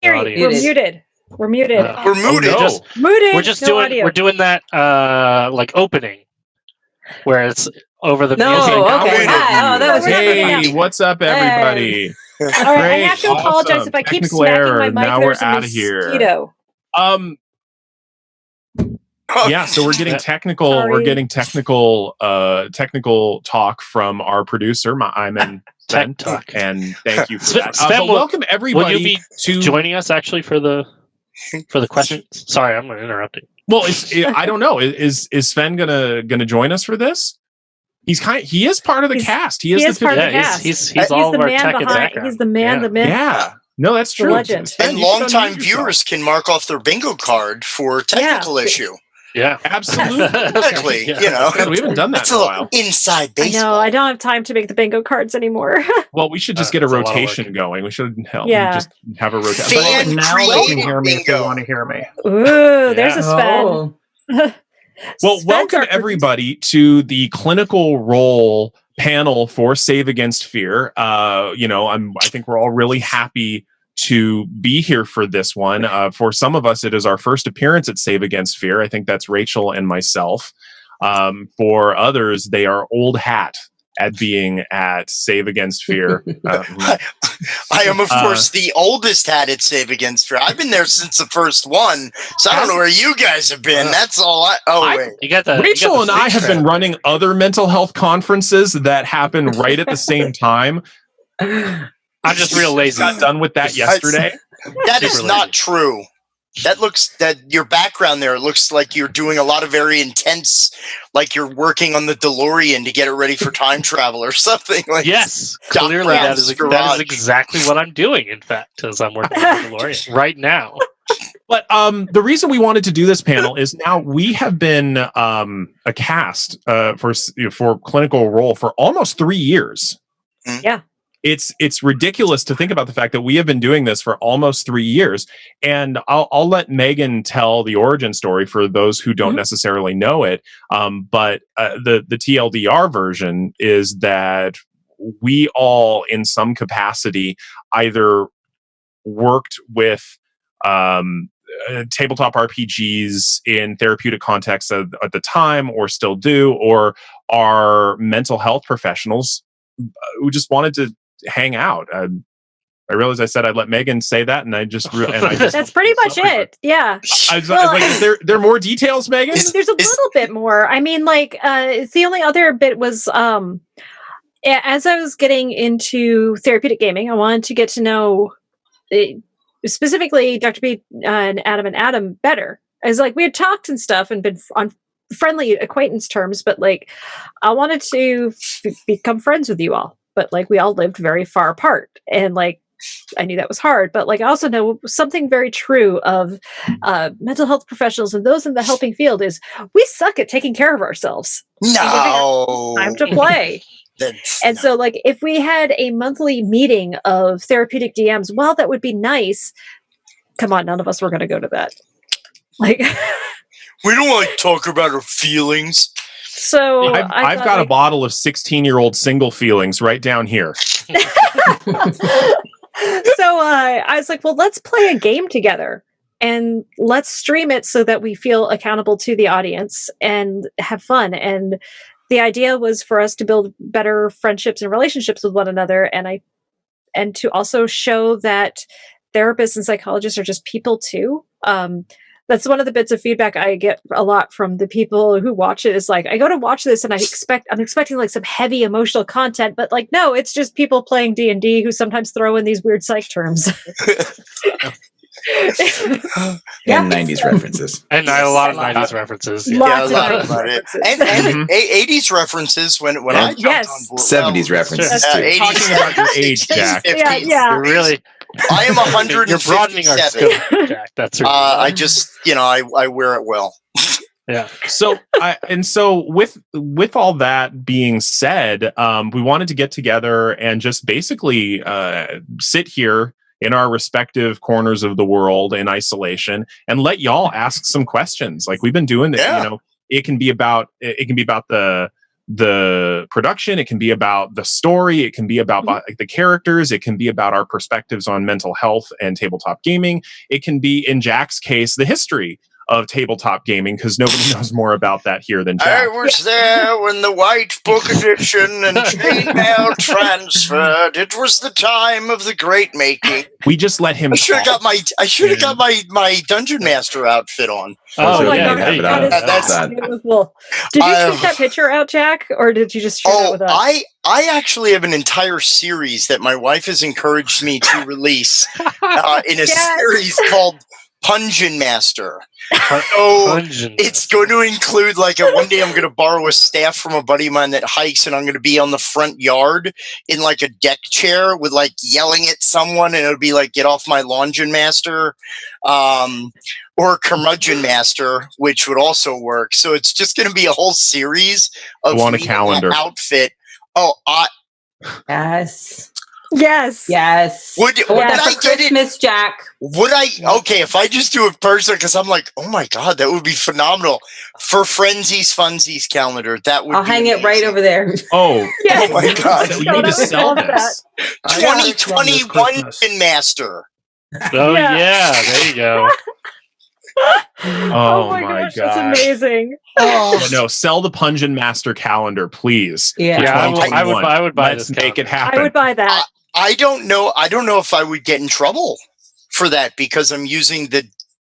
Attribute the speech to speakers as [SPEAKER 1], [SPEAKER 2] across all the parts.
[SPEAKER 1] audience.
[SPEAKER 2] We're muted.
[SPEAKER 3] We're muted.
[SPEAKER 2] Muted.
[SPEAKER 1] We're doing that like opening where it's over the music.
[SPEAKER 2] Okay. Hi. Oh, that was
[SPEAKER 4] Hey, what's up, everybody?
[SPEAKER 2] All right, I have to apologize if I keep
[SPEAKER 4] Technical
[SPEAKER 2] smacking
[SPEAKER 4] error.
[SPEAKER 2] my mic.
[SPEAKER 4] Now
[SPEAKER 2] There's
[SPEAKER 4] we're
[SPEAKER 2] a
[SPEAKER 4] out of here.
[SPEAKER 2] mosquito.
[SPEAKER 4] Yeah, so we're getting technical.
[SPEAKER 2] Sorry.
[SPEAKER 4] We're getting technical talk from our producer. I'm in
[SPEAKER 1] Tech talk,
[SPEAKER 4] and thank you for that.
[SPEAKER 1] Sven,
[SPEAKER 4] welcome everybody.
[SPEAKER 1] Will you be joining us actually for the questions? Sorry, I'm interrupting.
[SPEAKER 4] Well, I don't know. Is Sven gonna join us for this? He is part of the cast. He is
[SPEAKER 2] part of the cast.
[SPEAKER 1] He's all of our tech and background.
[SPEAKER 2] He's the man, the myth.
[SPEAKER 4] Yeah. No, that's true.
[SPEAKER 2] Legend.
[SPEAKER 5] And longtime viewers can mark off their bingo card for technical issue.
[SPEAKER 4] Yeah, absolutely.
[SPEAKER 5] Exactly.
[SPEAKER 4] Yeah. God, we haven't done that in a while.
[SPEAKER 5] Inside baseball.
[SPEAKER 2] I don't have time to make the bingo cards anymore.
[SPEAKER 4] Well, we should just get a rotation going. We should just have a rotation.
[SPEAKER 5] But
[SPEAKER 6] now they can hear me if they want to hear me.
[SPEAKER 2] Ooh, there's a Sven.
[SPEAKER 4] Well, welcome everybody to the clinical role panel for Save Against Fear. I think we're all really happy to be here for this one. For some of us, it is our first appearance at Save Against Fear. I think that's Rachel and myself. For others, they are old hat at being at Save Against Fear.
[SPEAKER 5] I am, of course, the oldest hat at Save Against Fear. I've been there since the first one, so I don't know where you guys have been. That's all wait.
[SPEAKER 4] Rachel and I have been running other mental health conferences that happen right at the same time.
[SPEAKER 1] I'm just real lazy.
[SPEAKER 4] Got done with that yesterday.
[SPEAKER 5] That is not true. That your background there looks like you're doing a lot of very intense, like you're working on the DeLorean to get it ready for time travel or something. Like
[SPEAKER 1] yes, clearly that is exactly what I'm doing. In fact, as I'm working on the DeLorean right now.
[SPEAKER 4] But the reason we wanted to do this panel is now we have been a cast for clinical role for almost 3 years.
[SPEAKER 2] Yeah.
[SPEAKER 4] It's ridiculous to think about the fact that we have been doing this for almost 3 years. And I'll let Megan tell the origin story for those who don't necessarily know it. But the TLDR version is that we all, in some capacity, either worked with tabletop RPGs in therapeutic contexts at the time, or still do, or are mental health professionals who just wanted to hang out. I realized I said I'd let Megan say that, and I just
[SPEAKER 2] that's pretty much it. Yeah.
[SPEAKER 4] I was like, is there more details, Megan?
[SPEAKER 2] There's a little bit more. I mean, the only other bit was as I was getting into therapeutic gaming, I wanted to get to know specifically Dr. B and Adam better. I was like, we had talked and stuff and been on friendly acquaintance terms, but I wanted to become friends with you all. But we all lived very far apart, and I knew that was hard. But I also know something very true of mental health professionals and those in the helping field is we suck at taking care of ourselves.
[SPEAKER 5] No,
[SPEAKER 2] time to play. So if we had a monthly meeting of therapeutic DMs, well, that would be nice. Come on, none of us were going to go to that.
[SPEAKER 5] We don't talk about our feelings.
[SPEAKER 2] So
[SPEAKER 4] I've got a bottle of 16-year-old single feelings right down here.
[SPEAKER 2] So I was like, well, let's play a game together and let's stream it so that we feel accountable to the audience and have fun. And the idea was for us to build better friendships and relationships with one another, and to also show that therapists and psychologists are just people too. That's one of the bits of feedback I get a lot from the people who watch it. Is I go to watch this and I'm expecting some heavy emotional content, but no, it's just people playing D&D who sometimes throw in these weird psych terms.
[SPEAKER 7] And 90s references.
[SPEAKER 1] And a lot of 90s references.
[SPEAKER 5] Yeah, a lot of references. And 80s references when I jumped on board.
[SPEAKER 7] 70s references.
[SPEAKER 4] Talking about your age, Jack.
[SPEAKER 2] Yeah.
[SPEAKER 1] Really.
[SPEAKER 5] I am 157.
[SPEAKER 1] You're broadening our scope, Jack. That's right.
[SPEAKER 5] I just, I wear it well.
[SPEAKER 1] Yeah.
[SPEAKER 4] So with all that being said, we wanted to get together and just basically sit here in our respective corners of the world in isolation and let y'all ask some questions. We've been doing this. It can be about the the production, it can be about the story, it can be about like the characters, it can be about our perspectives on mental health and tabletop gaming. It can be, in Jack's case, the history of tabletop gaming, because nobody knows more about that here than Jack.
[SPEAKER 5] I was there when the White Book edition and chainmail transferred. It was the time of the great making.
[SPEAKER 4] We just let him.
[SPEAKER 5] I should have got my Dungeon Master outfit on.
[SPEAKER 2] Oh my
[SPEAKER 1] yeah,
[SPEAKER 2] god, that's beautiful. Did you tweet that picture out, Jack, or did you just share that with us?
[SPEAKER 5] I actually have an entire series that my wife has encouraged me to release in a series called Pungeon Master. So it's going to include one day I'm going to borrow a staff from a buddy of mine that hikes, and I'm going to be on the front yard in a deck chair with yelling at someone, and it'll be get off my Longeon Master, or Curmudgeon Master, which would also work. So it's just going to be a whole series of
[SPEAKER 4] on a calendar
[SPEAKER 5] outfit.
[SPEAKER 2] Yes.
[SPEAKER 5] Would I get it,
[SPEAKER 3] Miss Jack?
[SPEAKER 5] Would I? Okay, if I just do it personally, because I'm oh my god, that would be phenomenal for Frenzies Funsies calendar. That would.
[SPEAKER 3] I'll hang it right over there.
[SPEAKER 4] Oh,
[SPEAKER 2] yes.
[SPEAKER 5] Oh my god,
[SPEAKER 4] we need to sell this.
[SPEAKER 5] 2021 Master.
[SPEAKER 1] Oh yeah, there you go.
[SPEAKER 2] Oh my gosh, that's amazing.
[SPEAKER 4] No, sell the Pungeon Master calendar, please.
[SPEAKER 1] Yeah, I would buy this.
[SPEAKER 4] Let's make it happen.
[SPEAKER 2] I would buy that.
[SPEAKER 5] I don't know if I would get in trouble for that, because I'm using the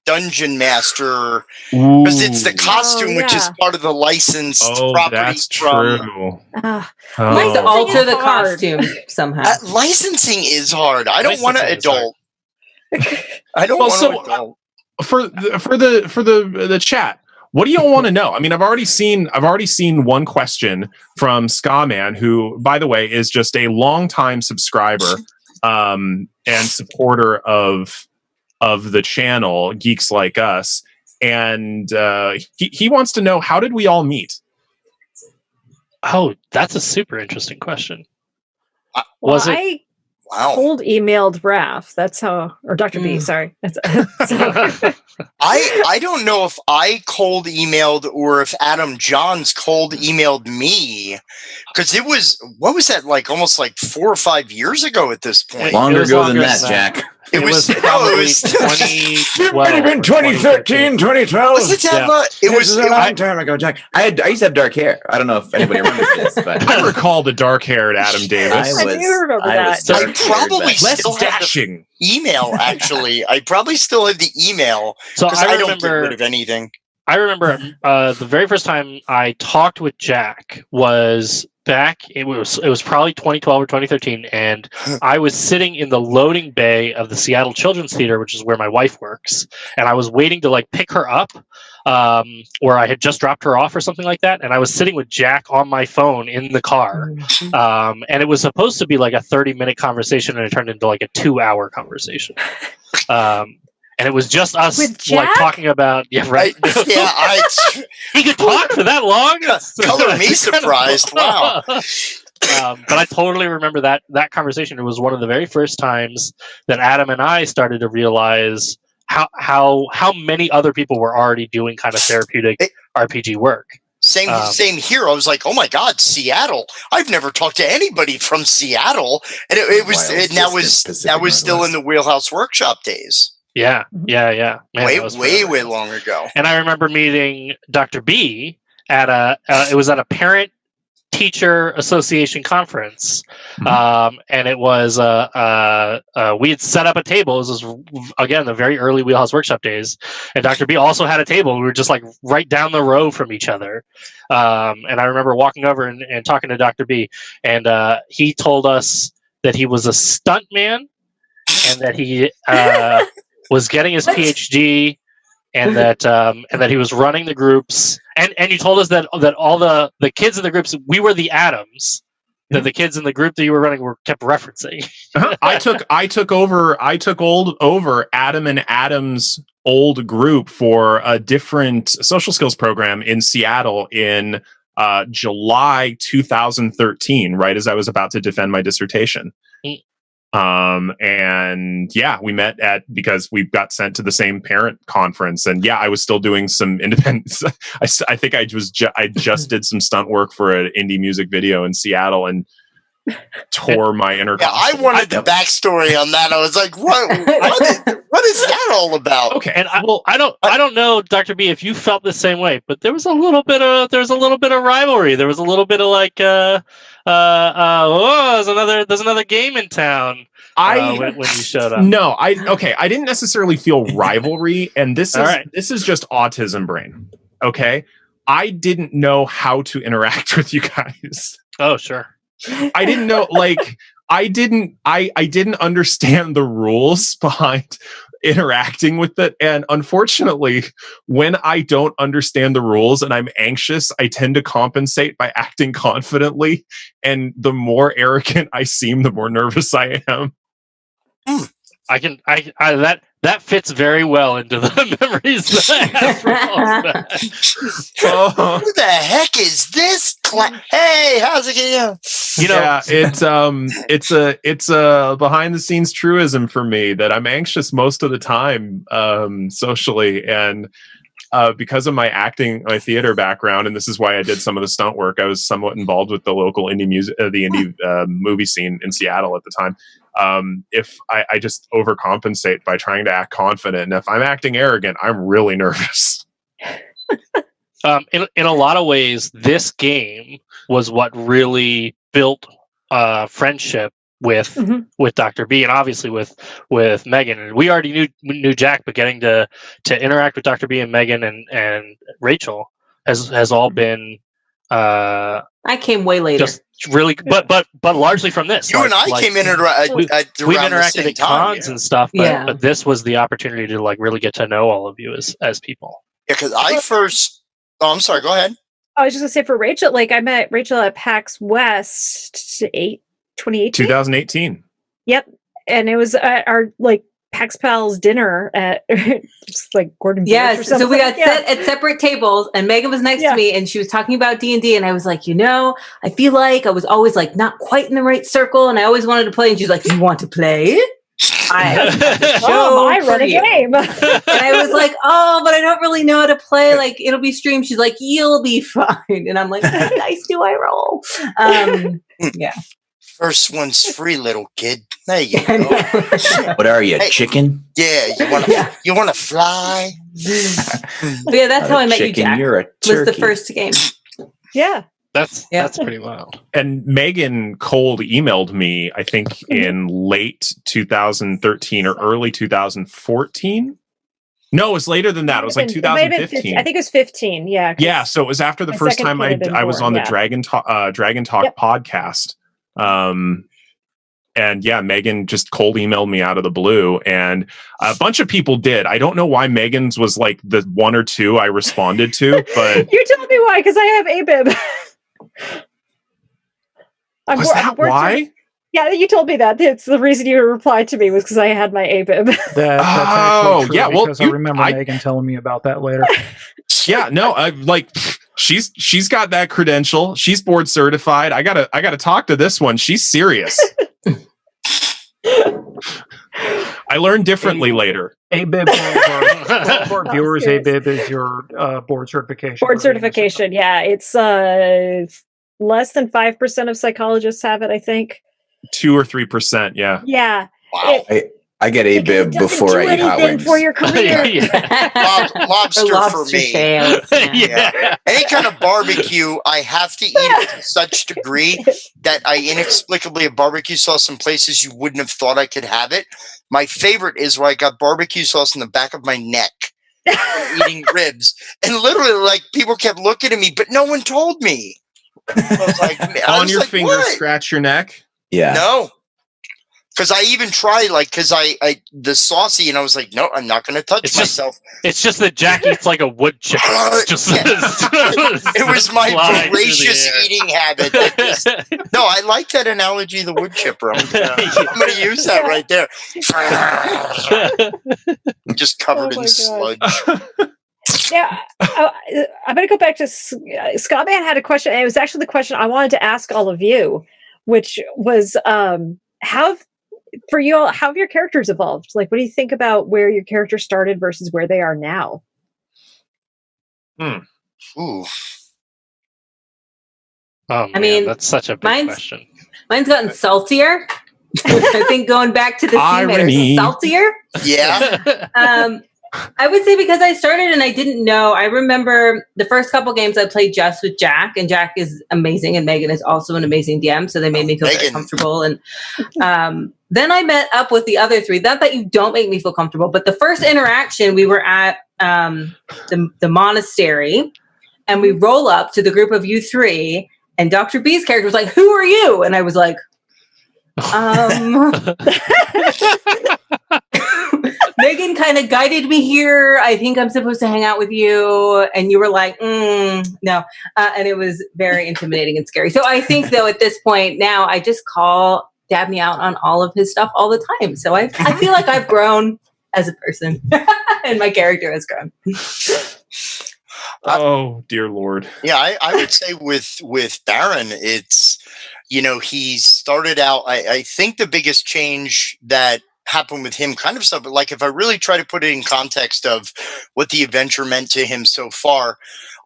[SPEAKER 5] Dungeon Master, because it's the costume, which is part of the licensed property.
[SPEAKER 4] That's true.
[SPEAKER 3] Let's alter the costume somehow.
[SPEAKER 5] Licensing is hard. I don't want to adult. I don't want to adult.
[SPEAKER 4] For the chat, what do y'all want to know? I mean, I've already seen one question from Ska-Man, who, by the way, is just a longtime subscriber and supporter of the channel, Geeks Like Us, and he wants to know, how did we all meet?
[SPEAKER 1] Oh, that's a super interesting question.
[SPEAKER 2] Cold emailed Raph. That's how, or Dr. B. Sorry.
[SPEAKER 5] I don't know if I cold emailed or if Adam Johns cold emailed me, because it was, what was that, almost 4 or 5 years ago at this point.
[SPEAKER 7] Longer ago than that, Jack.
[SPEAKER 1] It was probably 2012.
[SPEAKER 6] It might have been 2013, 2012.
[SPEAKER 5] Was it that It was
[SPEAKER 6] a long time ago, Jack.
[SPEAKER 7] I used to have dark hair. I don't know if anybody remembers this, but
[SPEAKER 4] I recall the dark-haired Adam Davis.
[SPEAKER 2] I do remember that.
[SPEAKER 5] I probably
[SPEAKER 4] less
[SPEAKER 5] still have
[SPEAKER 4] dashing.
[SPEAKER 5] the email, actually. I probably still have the email, because I don't get rid of anything.
[SPEAKER 1] I remember the very first time I talked with Jack was back. It was probably 2012 or 2013, and I was sitting in the loading bay of the Seattle Children's Theater, which is where my wife works, and I was waiting to pick her up, or I had just dropped her off or something like that, and I was sitting with Jack on my phone in the car, and it was supposed to be a 30-minute conversation, and it turned into a 2-hour conversation. And it was just us talking about he could talk for that long.
[SPEAKER 5] Color me surprised. Wow.
[SPEAKER 1] But I totally remember that conversation. It was one of the very first times that Adam and I started to realize how many other people were already doing kind of therapeutic RPG work.
[SPEAKER 5] Same here. I was oh my god, Seattle! I've never talked to anybody from Seattle, and that was still in the Wheelhouse Workshop days.
[SPEAKER 1] Yeah. Man,
[SPEAKER 5] way long ago.
[SPEAKER 1] And I remember meeting Dr. B at it was at a parent teacher association conference, and it was we had set up a table. This was again the very early Wheelhouse Workshop days, and Dr. B also had a table. We were just right down the row from each other, and I remember walking over and talking to Dr. B, and he told us that he was a stunt man, and that he was getting his PhD, and that he was running the groups, and you told us that all the kids in the groups, we were the Adams, that the kids in the group that you were running were kept referencing.
[SPEAKER 4] I took over Adam and Adam's old group for a different social skills program in Seattle in July 2013, right as I was about to defend my dissertation. And yeah, we met because we got sent to the same parent conference, and yeah, I was still doing some independent. I think I just did some stunt work for an indie music video in Seattle and tore my intercom.
[SPEAKER 5] Yeah, I wanted the backstory on that. I was like, what is that all about?
[SPEAKER 4] Okay,
[SPEAKER 1] and I don't know, Dr. B, if you felt the same way, but there was a little bit of rivalry. There was a little bit of like, there's another game in town. When you showed up.
[SPEAKER 4] No, I didn't necessarily feel rivalry, and this is just autism brain. Okay, I didn't know how to interact with you guys.
[SPEAKER 1] Oh, sure.
[SPEAKER 4] I didn't know, like, I didn't understand the rules behind interacting with it. And unfortunately, when I don't understand the rules and I'm anxious, I tend to compensate by acting confidently. And the more arrogant I seem, the more nervous I am.
[SPEAKER 1] That fits very well into the memories that I have from all that.
[SPEAKER 5] Who the heck is this? Hey, how's it going?
[SPEAKER 4] Yeah, it's a behind the scenes truism for me that I'm anxious most of the time socially, and because of my theater background, and this is why I did some of the stunt work. I was somewhat involved with the local indie movie scene in Seattle at the time. If I just overcompensate by trying to act confident, and if I'm acting arrogant, I'm really nervous.
[SPEAKER 1] In a lot of ways, this game was what really built friendship with Dr. B, and obviously with Megan. And we already knew Jack, but getting to interact with Dr. B and Megan and Rachel has all been.
[SPEAKER 3] I came way later.
[SPEAKER 1] Just really, but largely from this.
[SPEAKER 5] You and I came in around
[SPEAKER 1] we've interacted at cons and stuff, but this was the opportunity to like really get to know all of you as people.
[SPEAKER 5] Yeah, because Oh, I'm sorry. Go ahead.
[SPEAKER 2] I was just gonna say for Rachel, like I met Rachel at PAX West 2018.
[SPEAKER 4] 2018.
[SPEAKER 2] Yep, and it was at our like PAX Pals dinner at just like Gordon.
[SPEAKER 3] Yes, so we got set at separate tables, and Megan was next to me, and she was talking about D&D, and I was like, I feel like I was always like not quite in the right circle, and I always wanted to play, and she's like, "You want to play?"
[SPEAKER 2] I run a game.
[SPEAKER 3] And I was like, but I don't really know how to play. Like, it'll be streamed. She's like, you'll be fine. And I'm like, how nice do I roll? Yeah.
[SPEAKER 5] First one's free, little kid. There you go.
[SPEAKER 7] What are you, chicken?
[SPEAKER 5] Yeah, you want to fly?
[SPEAKER 3] But yeah, that's how I met you, Jack.
[SPEAKER 7] You're a turkey.
[SPEAKER 3] Was the first game.
[SPEAKER 2] Yeah.
[SPEAKER 1] That's pretty wild.
[SPEAKER 4] And Megan cold emailed me, I think, in late 2013 or early 2014. No, it was later than that. It was like 2015.
[SPEAKER 2] I think it was 15. Yeah.
[SPEAKER 4] Yeah. So it was after the first time I was on the Dragon Talk podcast. And yeah, Megan just cold emailed me out of the blue, and a bunch of people did. I don't know why Megan's was like the one or two I responded to, but
[SPEAKER 2] you told me why, because I have ABIB.
[SPEAKER 4] Was that why?
[SPEAKER 2] Yeah, you told me that. It's the reason you replied to me was because I had my ABIB.
[SPEAKER 8] That's actually true,
[SPEAKER 4] yeah. Well,
[SPEAKER 8] because I remember Megan telling me about that later.
[SPEAKER 4] Yeah, no, she's got that credential. She's board certified. I gotta talk to this one. She's serious. I learned differently later.
[SPEAKER 8] ABIB for viewers, ABIB is your board certification.
[SPEAKER 2] Board certification, yeah. It's less than 5% of psychologists have it, I think.
[SPEAKER 4] 2 or 3%, yeah.
[SPEAKER 2] Yeah.
[SPEAKER 5] Wow.
[SPEAKER 7] I get ABIB before I eat hot wings.
[SPEAKER 2] For your career.
[SPEAKER 5] Lobster for me. Yeah. Any kind of barbecue, I have to eat it to such degree that I inexplicably have barbecue sauce in places you wouldn't have thought I could have it. My favorite is where I got barbecue sauce in the back of my neck from eating ribs. And literally, like, people kept looking at me, but no one told me. I was like,
[SPEAKER 4] on your finger, scratch your neck?
[SPEAKER 7] Yeah.
[SPEAKER 5] No. Because I even tried, like, because I the saucy, and I was like, no, I'm not going to touch myself.
[SPEAKER 1] It's just that Jack eats like a wood chipper.
[SPEAKER 5] It was my voracious eating habit. No, I like that analogy, the wood chipper. I'm going to use that right there. Just covered in sludge.
[SPEAKER 2] Yeah, I'm going to go back to Scottman had a question, and it was actually the question I wanted to ask all of you, which was for you all, how have your characters evolved? Like, what do you think about where your character started versus where they are now?
[SPEAKER 5] Ooh.
[SPEAKER 1] Oh, man, that's such a big question.
[SPEAKER 3] Mine's gotten saltier. I think going back to the sea made her saltier.
[SPEAKER 5] Yeah.
[SPEAKER 3] I would say because I started and I didn't know. I remember the first couple games I played just with Jack, and Jack is amazing, and Megan is also an amazing DM, so they made me feel very comfortable. And then I met up with the other three. Not that you don't make me feel comfortable, but the first interaction, we were at the monastery, and we roll up to the group of you three, and Dr. B's character was like, "Who are you?" And I was like, Megan kind of guided me here. I think I'm supposed to hang out with you. And you were like, no. And it was very intimidating and scary. So I think, though, at this point now, I just call Dabney out on all of his stuff all the time. So I feel like I've grown as a person and my character has grown.
[SPEAKER 4] Oh, dear Lord.
[SPEAKER 5] Yeah, I would say with Baron, it's, he started out, I think the biggest change that happened with him kind of stuff, but like if I really try to put it in context of what the adventure meant to him so far,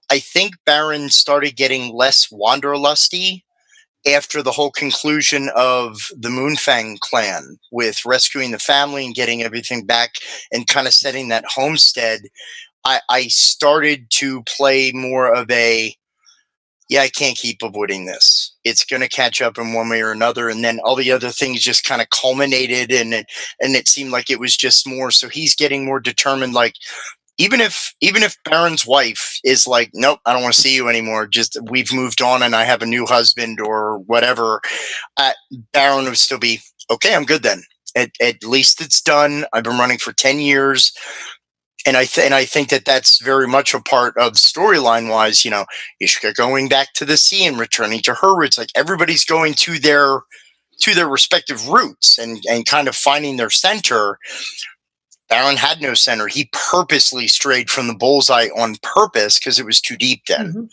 [SPEAKER 5] I think Baron started getting less wanderlusty after the whole conclusion of the Moonfang clan with rescuing the family and getting everything back and kind of setting that homestead. I started to play more of I can't keep avoiding this. It's going to catch up in one way or another. And then all the other things just kind of culminated and it seemed like it was just more. So he's getting more determined. Like, even if Baron's wife is like, nope, I don't want to see you anymore. Just, we've moved on and I have a new husband or whatever. Baron would still be, okay, I'm good then. At least it's done. I've been running for 10 years. And I think that that's very much a part of storyline wise, Ishka going back to the sea and returning to her roots. Like, everybody's going to their respective roots and kind of finding their center. Baron had no center. He purposely strayed from the bullseye on purpose because it was too deep then. Mm-hmm.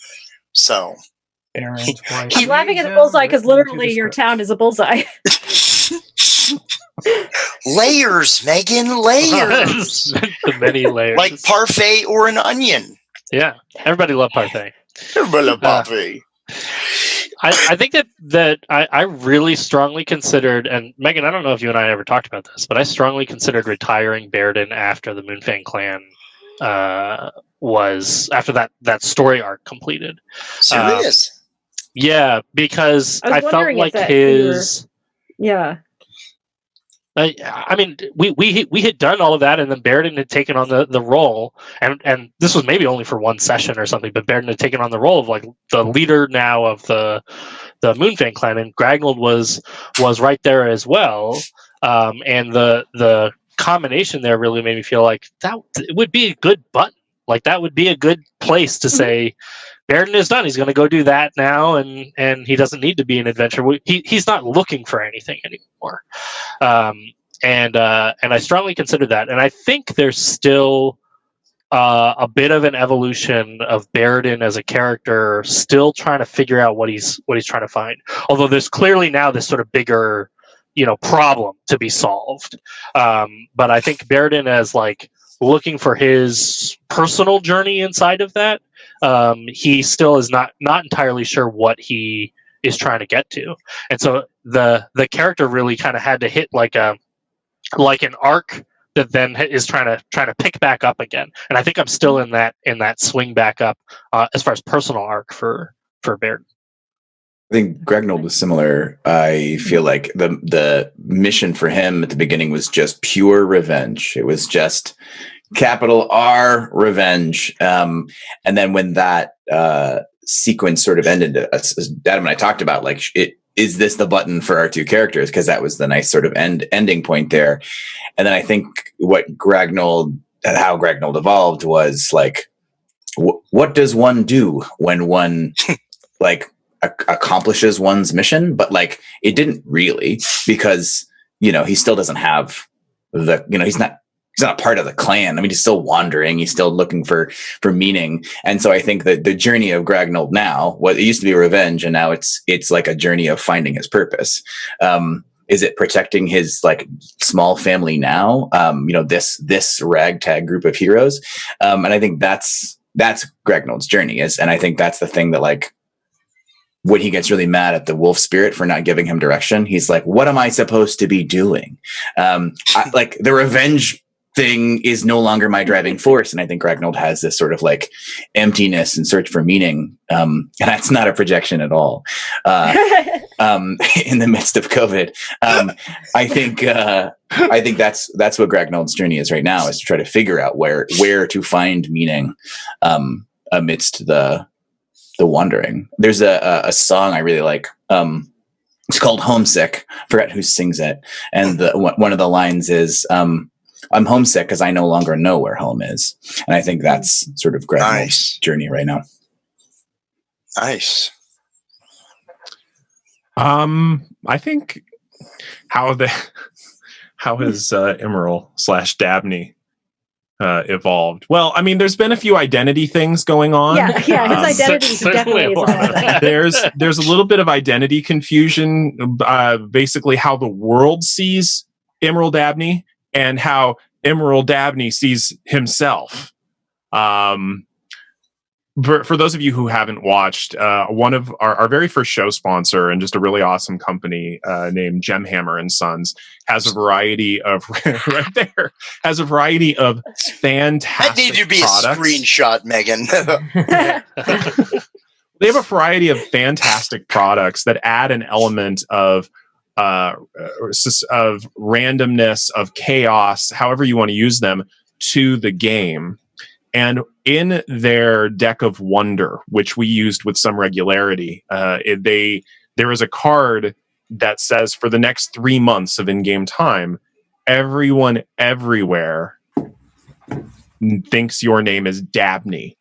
[SPEAKER 5] So
[SPEAKER 2] I'm laughing at the bullseye because literally your town is a bullseye.
[SPEAKER 5] Layers, Megan, layers.
[SPEAKER 1] The many layers.
[SPEAKER 5] Like parfait or an onion.
[SPEAKER 1] Yeah. Everybody loved parfait.
[SPEAKER 5] Everybody loved parfait.
[SPEAKER 1] I think that I really strongly considered, and Megan, I don't know if you and I ever talked about this, but I strongly considered retiring Baeridin after the Moonfang clan was, after that story arc completed.
[SPEAKER 5] Serious?
[SPEAKER 1] Yeah, because I felt like his...
[SPEAKER 2] Yeah.
[SPEAKER 1] I mean, we had done all of that, and then Baeridin had taken on the role, and this was maybe only for one session or something, but Baeridin had taken on the role of like the leader now of the Moonfang clan, and Gragnold was right there as well, and the combination there really made me feel like that it would be a good button, like that would be a good place to say, Baeridin is done. He's going to go do that now, and he doesn't need to be an adventurer. He's not looking for anything anymore. And I strongly consider that. And I think there's still a bit of an evolution of Baeridin as a character, still trying to figure out what he's trying to find. Although there's clearly now this sort of bigger, problem to be solved. But I think Baeridin as like looking for his personal journey inside of that. He still is not entirely sure what he is trying to get to, and so the character really kind of had to hit like an arc that then is trying to pick back up again. And I think I'm still in that swing back up as far as personal arc for Baeridin.
[SPEAKER 7] I think Gragnold was similar. I feel like the mission for him at the beginning was just pure revenge. It was just capital R revenge. And then when that sequence sort of ended, as Adam and I talked about, like, is this the button for our two characters? Because that was the nice sort of ending point there. And then I think how Gragnold evolved was like, what does one do when one like accomplishes one's mission? But like, it didn't really, because, he still doesn't have he's not a part of the clan. I mean, he's still wandering. He's still looking for meaning. And so I think that the journey of Gragnold now, it used to be revenge, and now it's like a journey of finding his purpose. is it protecting his like small family now? This ragtag group of heroes. And I think that's Gragnold's journey and I think that's the thing that like, when he gets really mad at the wolf spirit for not giving him direction, he's like, what am I supposed to be doing? Like the revenge thing is no longer my driving force. And I think Gragnold has this sort of like emptiness and search for meaning. And that's not a projection at all. In the midst of COVID, I think that's what Gragnold's journey is right now, is to try to figure out where to find meaning, amidst the wandering. There's a song I really like. It's called Homesick. Forgot who sings it. And one of the lines is, I'm homesick because I no longer know where home is. And I think that's sort of Gragnold's journey right now.
[SPEAKER 5] Nice.
[SPEAKER 4] I think how has Immeral / Dabney evolved? Well, I mean, there's been a few identity things going on.
[SPEAKER 2] Yeah, his identity definitely is.
[SPEAKER 4] There's a little bit of identity confusion, basically how the world sees Immeral Dabney and how Immeral Dabney sees himself. For those of you who haven't watched, one of our very first show sponsor and just a really awesome company named Gemhammer and Sons has a variety of fantastic
[SPEAKER 5] that needed to be
[SPEAKER 4] products.
[SPEAKER 5] A screenshot, Megan.
[SPEAKER 4] They have a variety of fantastic products that add an element of randomness, of chaos, however you want to use them, to the game. And in their deck of wonder, which we used with some regularity, there is a card that says for the next 3 months of in-game time, everyone everywhere thinks your name is Dabney.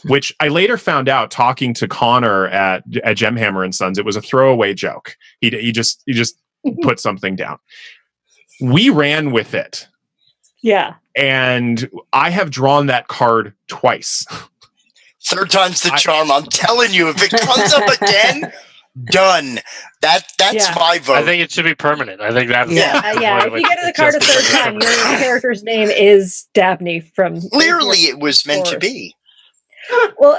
[SPEAKER 4] Which I later found out talking to Connor at Gemhammer and Sons, it was a throwaway joke. He just put something down. We ran with it.
[SPEAKER 2] Yeah.
[SPEAKER 4] And I have drawn that card twice.
[SPEAKER 5] Third time's the charm. I'm telling you, if it comes up again, done. That's my vote.
[SPEAKER 1] I think it should be permanent. I think that's
[SPEAKER 2] If you get the card a third time, your character's name is Dabney from.
[SPEAKER 5] Clearly, it was meant to be.
[SPEAKER 2] Well,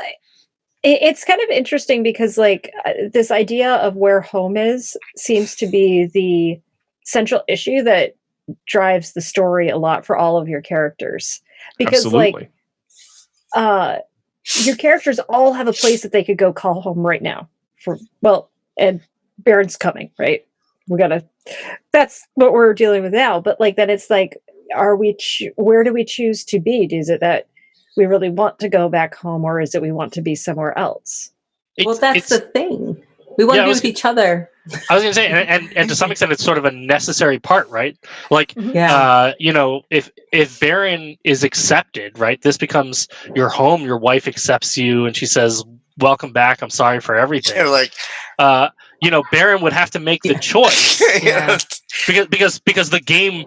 [SPEAKER 2] it's kind of interesting because, like, this idea of where home is seems to be the central issue that drives the story a lot for all of your characters. Because,
[SPEAKER 4] absolutely.
[SPEAKER 2] Like, your characters all have a place that they could go call home right now. And Baron's coming, right? That's what we're dealing with now. But, like, then it's like, where do we choose to be? Is it that we really want to go back home, or is it we want to be somewhere else?
[SPEAKER 3] Well, that's the thing. We want to be with each other.
[SPEAKER 1] I was going to say, and to some extent, it's sort of a necessary part, right? Like, if Baron is accepted, right, this becomes your home. Your wife accepts you, and she says, "Welcome back. I'm sorry for everything."
[SPEAKER 5] You're like,
[SPEAKER 1] Baron would have to make the choice, because the game.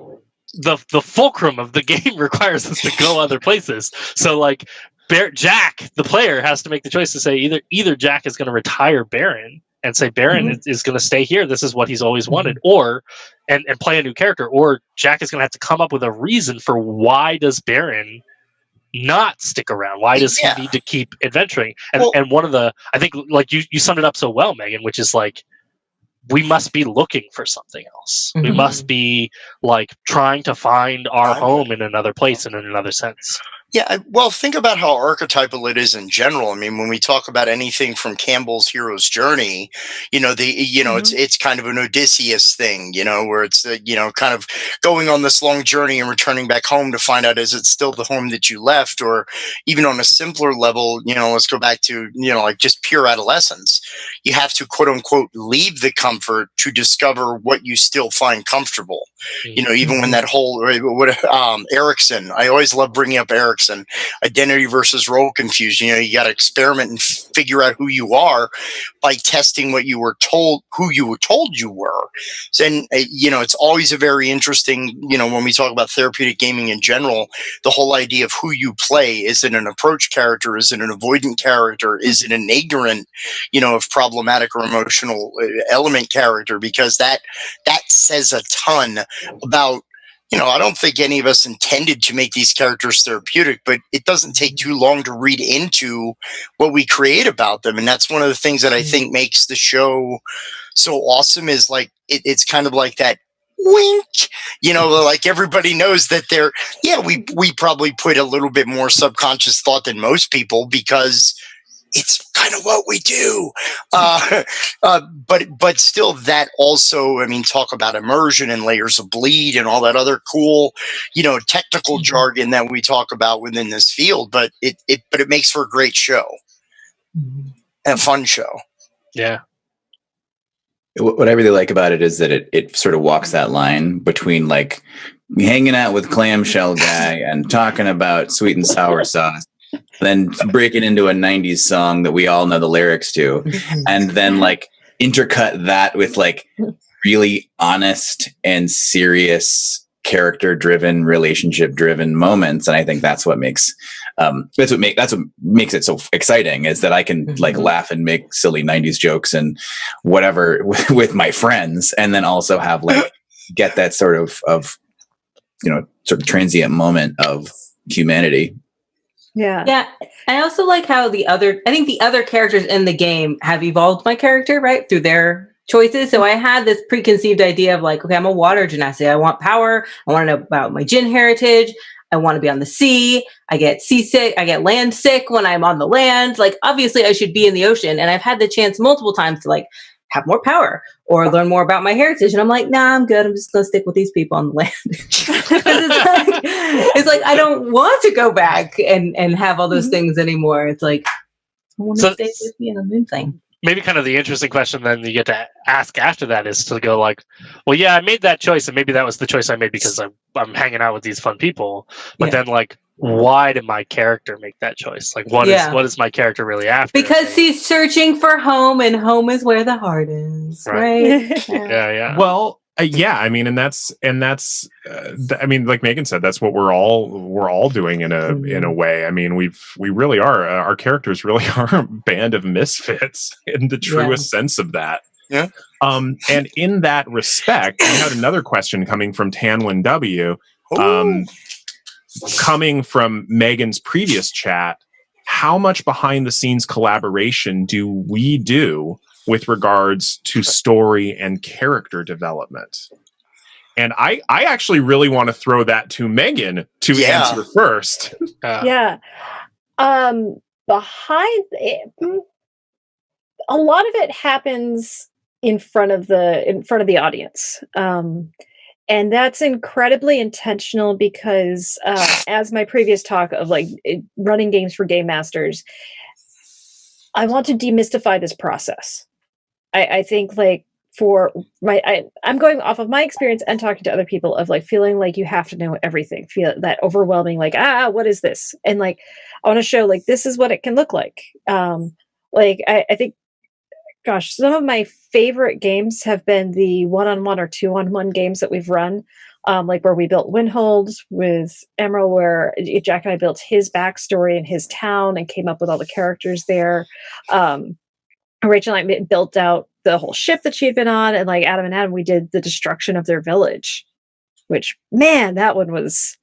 [SPEAKER 1] The fulcrum of the game requires us to go other places. So, like, Jack, the player, has to make the choice to say either Jack is going to retire Baron and say Baron is going to stay here. This is what he's always wanted, or and play a new character, or Jack is going to have to come up with a reason for why does Baron not stick around? Why does he need to keep adventuring? And one of the, I think, like you summed it up so well, Megan, which is like, we must be looking for something else. Mm-hmm. We must be like trying to find our home in another place and in another sense.
[SPEAKER 5] Yeah, well, think about how archetypal it is in general. I mean, when we talk about anything from Campbell's Hero's Journey, it's kind of an Odysseus thing, where it's kind of going on this long journey and returning back home to find out, is it still the home that you left? Or even on a simpler level, let's go back to like just pure adolescence. You have to quote unquote leave the comfort to discover what you still find comfortable. Mm-hmm. Even when that whole Erickson, I always love bringing up Erickson. works, and identity versus role confusion. You know, you got to experiment and figure out who you are by testing what you were told, who you were told you were. So, and you know, it's always a very interesting, you know, when we talk about therapeutic gaming in general, the whole idea of who you play. Is it an approach character? Is it an avoidant character? Is it an ignorant, you know, of problematic or emotional element character? Because that says a ton about, you know, I don't think any of us intended to make these characters therapeutic, but it doesn't take too long to read into what we create about them. And that's one of the things that I think makes the show so awesome, is like, it's kind of like that wink, you know, like everybody knows that we probably put a little bit more subconscious thought than most people, because it's kind of what we do. But still, that also, I mean, talk about immersion and layers of bleed and all that other cool, you know, technical jargon that we talk about within this field. But it makes for a great show and a fun show.
[SPEAKER 1] Yeah.
[SPEAKER 7] What I really like about it is that it sort of walks that line between like hanging out with Clamshell Guy and talking about sweet and sour sauce, then breaking into a 90s song that we all know the lyrics to, and then like intercut that with like really honest and serious character driven, relationship driven moments. And I think that's what makes that's what makes it so exciting, is that I can like laugh and make silly 90s jokes and whatever with my friends, and then also have like get that sort of you know, sort of transient moment of humanity.
[SPEAKER 3] Yeah. I also like how the other characters in the game have evolved my character, right, through their choices. So I had this preconceived idea of like, okay, I'm a water genasi. I want power. I want to know about my Jinn heritage. I want to be on the sea. I get seasick. I get land sick when I'm on the land. Like, obviously I should be in the ocean. And I've had the chance multiple times to like have more power or learn more about my heritage. And I'm like, nah, I'm good. I'm just going to stick with these people on the land. it's like, I don't want to go back and have all those things anymore. It's like, I want to stay with me in a moon thing.
[SPEAKER 1] Maybe kind of the interesting question then you get to ask after that is to go like, well, yeah, I made that choice, and maybe that was the choice I made because I'm hanging out with these fun people. But then like, why did my character make that choice? Like, what is my character really after?
[SPEAKER 3] Because he's searching for home, and home is where the heart is, right?
[SPEAKER 1] Yeah.
[SPEAKER 4] Well, yeah, I mean, and that's I mean, like Megan said, that's what we're all doing in a way. I mean, we really are, our characters really are a band of misfits in the truest sense of that.
[SPEAKER 5] Yeah.
[SPEAKER 4] And in that respect, we had another question coming from Tanwin W. Coming from Megan's previous chat, how much behind the scenes collaboration do we do with regards to story and character development? And I actually really want to throw that to Megan to answer first.
[SPEAKER 2] Behind it, a lot of it happens in front of the audience. And that's incredibly intentional because as my previous talk of like running games for game masters, I want to demystify this process. I think like I'm going off of my experience and talking to other people of like feeling like you have to know everything, feel that overwhelming, like, what is this? And like, I want to show like, this is what it can look like. I think, gosh, some of my favorite games have been the 1-on-1 or 2-on-1 games that we've run. Like where we built Windhold with Immeral, where Jack and I built his backstory and his town and came up with all the characters there. Rachel and I built out the whole ship that she had been on, and like Adam and Adam, we did the destruction of their village, which, man, that one was,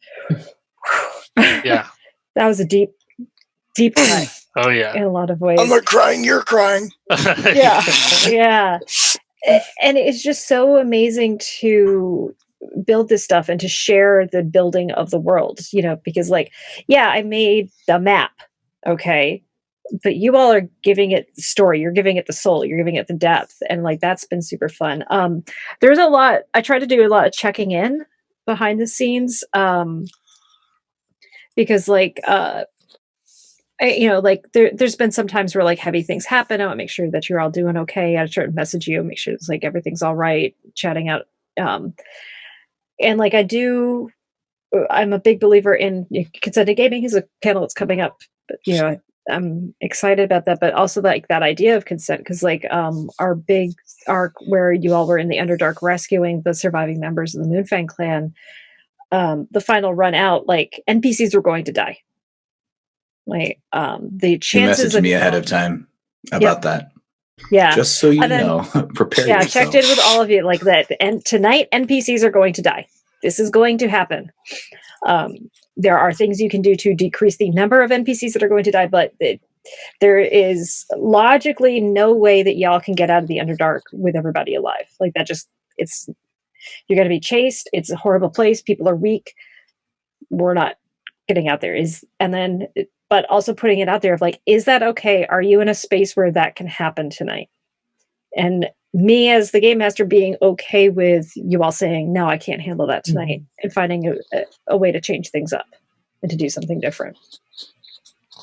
[SPEAKER 2] that was a deep cut.
[SPEAKER 1] Oh yeah,
[SPEAKER 2] in a lot of ways.
[SPEAKER 5] I'm not crying, you're crying.
[SPEAKER 2] yeah. And it's just so amazing to build this stuff and to share the building of the world, you know, because like, I made the map, okay, but you all are giving it the story, you're giving it the soul, you're giving it the depth, and like that's been super fun. There's a lot, I try to do a lot of checking in behind the scenes, because like there's been some times where like heavy things happen. I want to make sure that you're all doing okay. I try to message you, make sure it's like everything's all right, chatting out, and like I do I'm a big believer in consented gaming. Is a panel that's coming up, but I'm excited about that. But also like that idea of consent, because like our big arc where you all were in the Underdark rescuing the surviving members of the Moonfang clan, the final run out, like NPCs were going to die. Like the chances
[SPEAKER 7] you messaged me ahead of time about that.
[SPEAKER 2] Yeah.
[SPEAKER 7] Just so you know, prepare yourself.
[SPEAKER 2] Yeah, checked in with all of you like that. And tonight, NPCs are going to die. This is going to happen. There are things you can do to decrease the number of NPCs that are going to die, but there is logically no way that y'all can get out of the Underdark with everybody alive. Like that you're going to be chased. It's a horrible place. People are weak. We're not getting out there. But also putting it out there of like, is that okay? Are you in a space where that can happen tonight? And me as the game master being okay with you all saying, no, I can't handle that tonight, and finding a way to change things up and to do something different.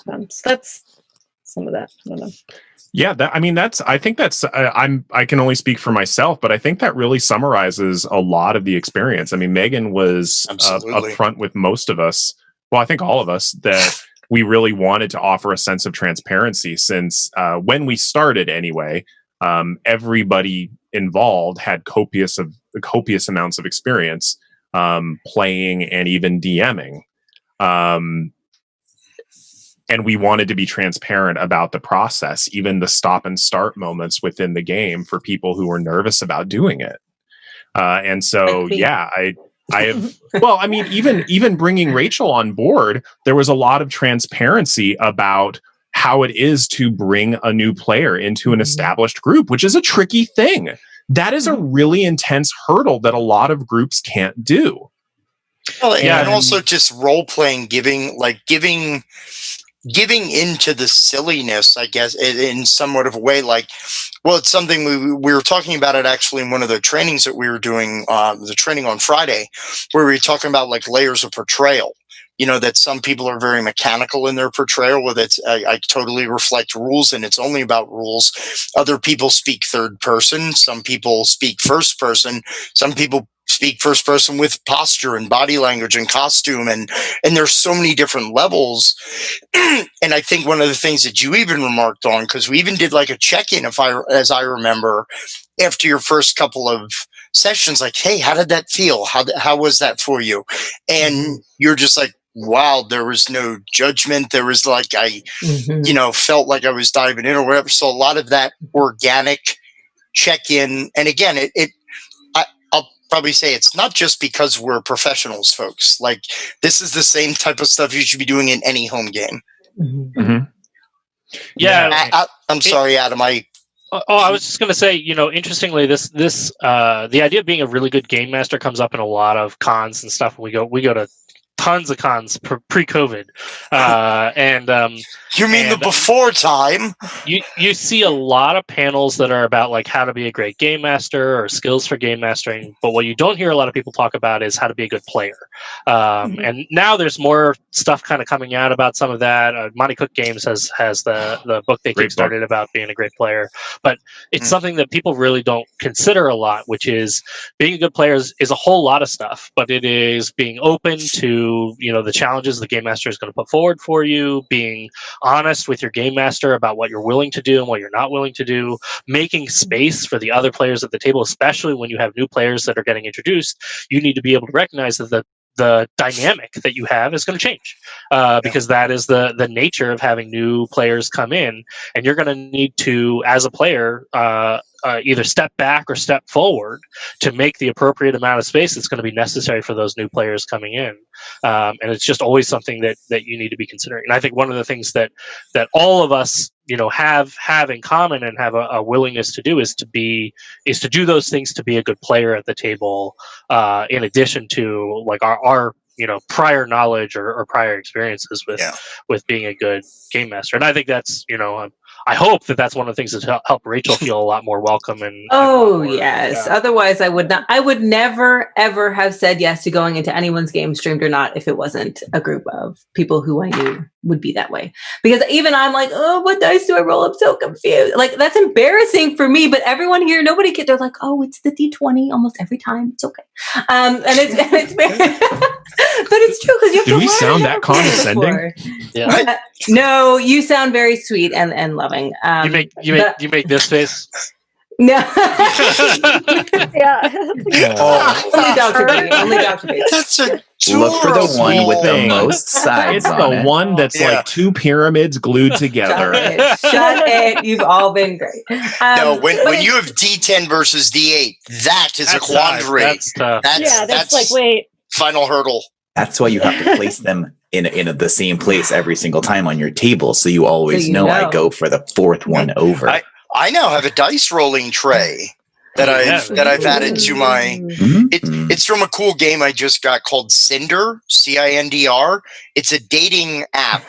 [SPEAKER 2] So that's some of that. I don't know.
[SPEAKER 4] Yeah, I think that's I can only speak for myself, but I think that really summarizes a lot of the experience. I mean, Megan was upfront with most of us. Well, I think all of us that we really wanted to offer a sense of transparency since when we started anyway, everybody involved had copious amounts of experience playing and even DMing. And we wanted to be transparent about the process, even the stop and start moments within the game for people who were nervous about doing it. And so, I have, well, I mean, even bringing Rachel on board, there was a lot of transparency about how it is to bring a new player into an established group, which is a tricky thing. That is a really intense hurdle that a lot of groups can't do.
[SPEAKER 5] Well, and also just role-playing, giving into the silliness, I guess, in somewhat of a way. Like, well, it's something we were talking about it actually in one of the trainings that we were doing, the training on Friday, where we were talking about like layers of portrayal. That some people are very mechanical in their portrayal, where I totally reflect rules and it's only about rules. Other people speak third person. Some people speak first person. Some people speak first person with posture and body language and costume. And there's so many different levels. And I think one of the things that you even remarked on, because we even did like a check-in, as I remember, after your first couple of sessions, like, hey, how did that feel? How was that for you? And you're just like, wow, there was no judgment. There was like, I felt like I was diving in or whatever. So a lot of that organic check-in. And again, I'll probably say it's not just because we're professionals, folks. Like, this is the same type of stuff you should be doing in any home game.
[SPEAKER 1] Yeah.
[SPEAKER 5] I'm sorry, Adam. I
[SPEAKER 1] was just going to say, interestingly, this the idea of being a really good game master comes up in a lot of cons and stuff. We go to tons of cons pre-COVID,
[SPEAKER 5] you mean the before time?
[SPEAKER 1] You see a lot of panels that are about like how to be a great game master or skills for game mastering, but what you don't hear a lot of people talk about is how to be a good player. And now there's more stuff kind of coming out about some of that. Monty Cook Games has the book they kickstarted about being a great player, but it's something that people really don't consider a lot, which is being a good player is a whole lot of stuff, but it is being open to the challenges the game master is going to put forward for you, being honest with your game master about what you're willing to do and what you're not willing to do, making space for the other players at the table, especially when you have new players that are getting introduced. You need to be able to recognize that the dynamic that you have is going to change because that is the nature of having new players come in, and you're going to need to, as a player, either step back or step forward to make the appropriate amount of space that's going to be necessary for those new players coming in. And it's just always something that you need to be considering. And I think one of the things that all of us have in common and have a willingness to do is to do those things, to be a good player at the table, in addition to like our prior knowledge or prior experiences with being a good game master. And I think that's I hope that that's one of the things that help Rachel feel a lot more welcome. And
[SPEAKER 3] yes. Otherwise, I would not. I would never ever have said yes to going into anyone's game, streamed or not, if it wasn't a group of people who I knew would be that way. Because even I'm like, oh, what dice do I roll? I'm so confused. Like that's embarrassing for me. But everyone here, nobody can. They're like, oh, it's the D20 almost every time. It's okay. And it's but it's true because you have
[SPEAKER 4] to. Do we sound that condescending?
[SPEAKER 1] Yeah.
[SPEAKER 3] No, you sound very sweet and loving.
[SPEAKER 1] You make this face.
[SPEAKER 3] No.
[SPEAKER 2] Yeah.
[SPEAKER 3] Only Dr. B.
[SPEAKER 5] That's a
[SPEAKER 7] look for the one with the most sides.
[SPEAKER 4] It's the one that's like two pyramids glued together.
[SPEAKER 3] Shut it. You've all been great.
[SPEAKER 5] No, when you have D10 versus D8, that is a quandary.
[SPEAKER 1] That's tough.
[SPEAKER 2] That's like, wait.
[SPEAKER 5] Final hurdle.
[SPEAKER 7] That's why you have to place them in the same place every single time on your table, so you always know I go for the fourth one over.
[SPEAKER 5] I now have a dice rolling tray that I've added to my. It's from a cool game I just got called Cinder, CINDR. It's a dating app,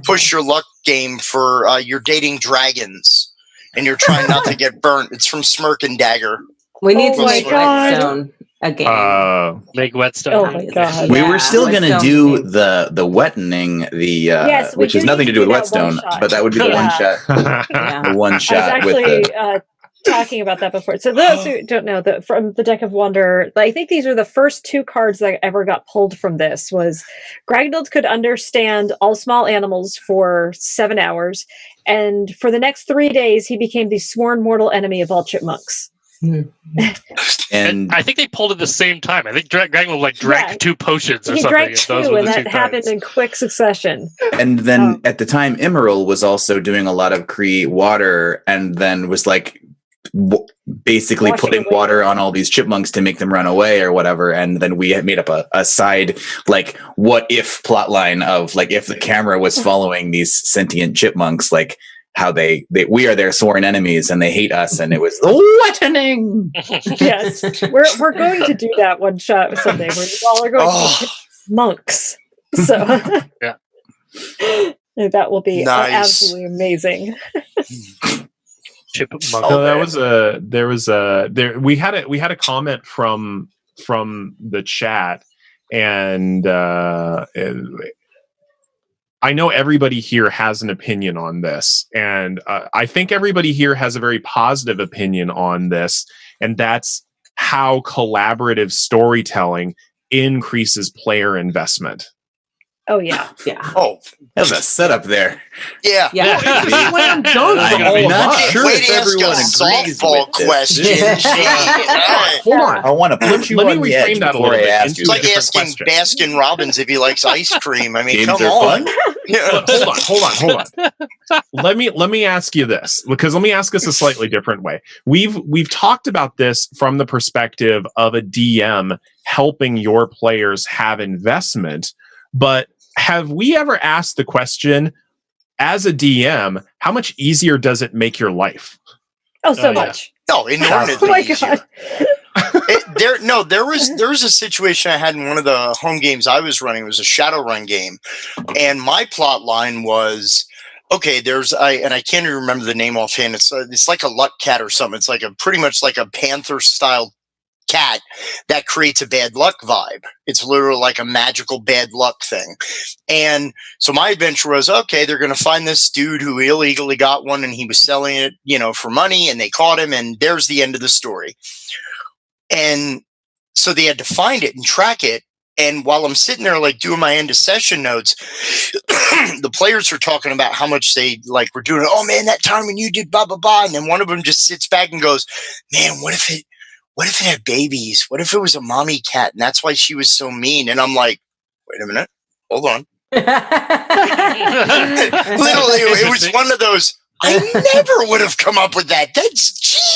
[SPEAKER 5] push your luck game for you're dating dragons and you're trying not to get burnt. It's from Smirk and Dagger.
[SPEAKER 3] We need to make Whetstone again.
[SPEAKER 1] Make Whetstone.
[SPEAKER 2] Oh my god!
[SPEAKER 7] We were still going to do the wettening, which has nothing to do with Whetstone, but that would be the one shot. The one shot.
[SPEAKER 2] I was actually talking about that before. So those who don't know, that from the Deck of Wonder, I think these are the first two cards that ever got pulled from this. Was Gragnold could understand all small animals for 7 hours, and for the next 3 days, he became the sworn mortal enemy of all chipmunks.
[SPEAKER 1] And I think they pulled at the same time. I think Gragnold drank 2 potions or something.
[SPEAKER 2] He drank 2, and that happened in quick succession.
[SPEAKER 7] And then at the time, Immeral was also doing a lot of Kree water, and then was basically putting water on all these chipmunks to make them run away or whatever. And then we had made up a side what if plot line of if the camera was following these sentient chipmunks, how we are their sworn enemies and they hate us, and it was the wettening.
[SPEAKER 2] Yes, we're going to do that one shot someday where you all are going to be monks. So that will be absolutely amazing.
[SPEAKER 4] We had a comment from the chat, and I know everybody here has an opinion on this, and I think everybody here has a very positive opinion on this, and that's how collaborative storytelling increases player investment.
[SPEAKER 2] Oh yeah.
[SPEAKER 5] Oh,
[SPEAKER 7] there's a setup there.
[SPEAKER 5] Yeah.
[SPEAKER 7] I'm not sure if everyone agrees with
[SPEAKER 5] question.
[SPEAKER 4] Hold on.
[SPEAKER 7] I want to put you on the edge before I ask you.
[SPEAKER 5] It's like asking Baskin Robbins if he likes ice cream. I mean,
[SPEAKER 7] games
[SPEAKER 5] come
[SPEAKER 7] on.
[SPEAKER 4] Hold on. Let me ask you this, because let me ask us a slightly different way. We've talked about this from the perspective of a DM helping your players have investment, but have we ever asked the question, as a DM, how much easier does it make your life?
[SPEAKER 2] Oh, so much.
[SPEAKER 5] No, inordinately
[SPEAKER 2] oh my
[SPEAKER 5] easier.
[SPEAKER 2] God.
[SPEAKER 5] There was a situation I had in one of the home games I was running. It was a Shadowrun game, and my plot line was, okay, and I can't even remember the name offhand. It's like a luck cat or something. It's pretty much like a panther style cat that creates a bad luck vibe. It's literally like a magical bad luck thing. And so my adventure was, okay, they're going to find this dude who illegally got one, and he was selling it, for money, and they caught him, and there's the end of the story. And so they had to find it and track it. And while I'm sitting there doing my end of session notes, the players are talking about how much they were doing it. Oh man, that time when you did blah blah blah. And then one of them just sits back and goes, man, what if it had babies? What if it was a mommy cat and that's why she was so mean? And I'm like, wait a minute, hold on. Literally, it was one of those, I never would have come up with that. That's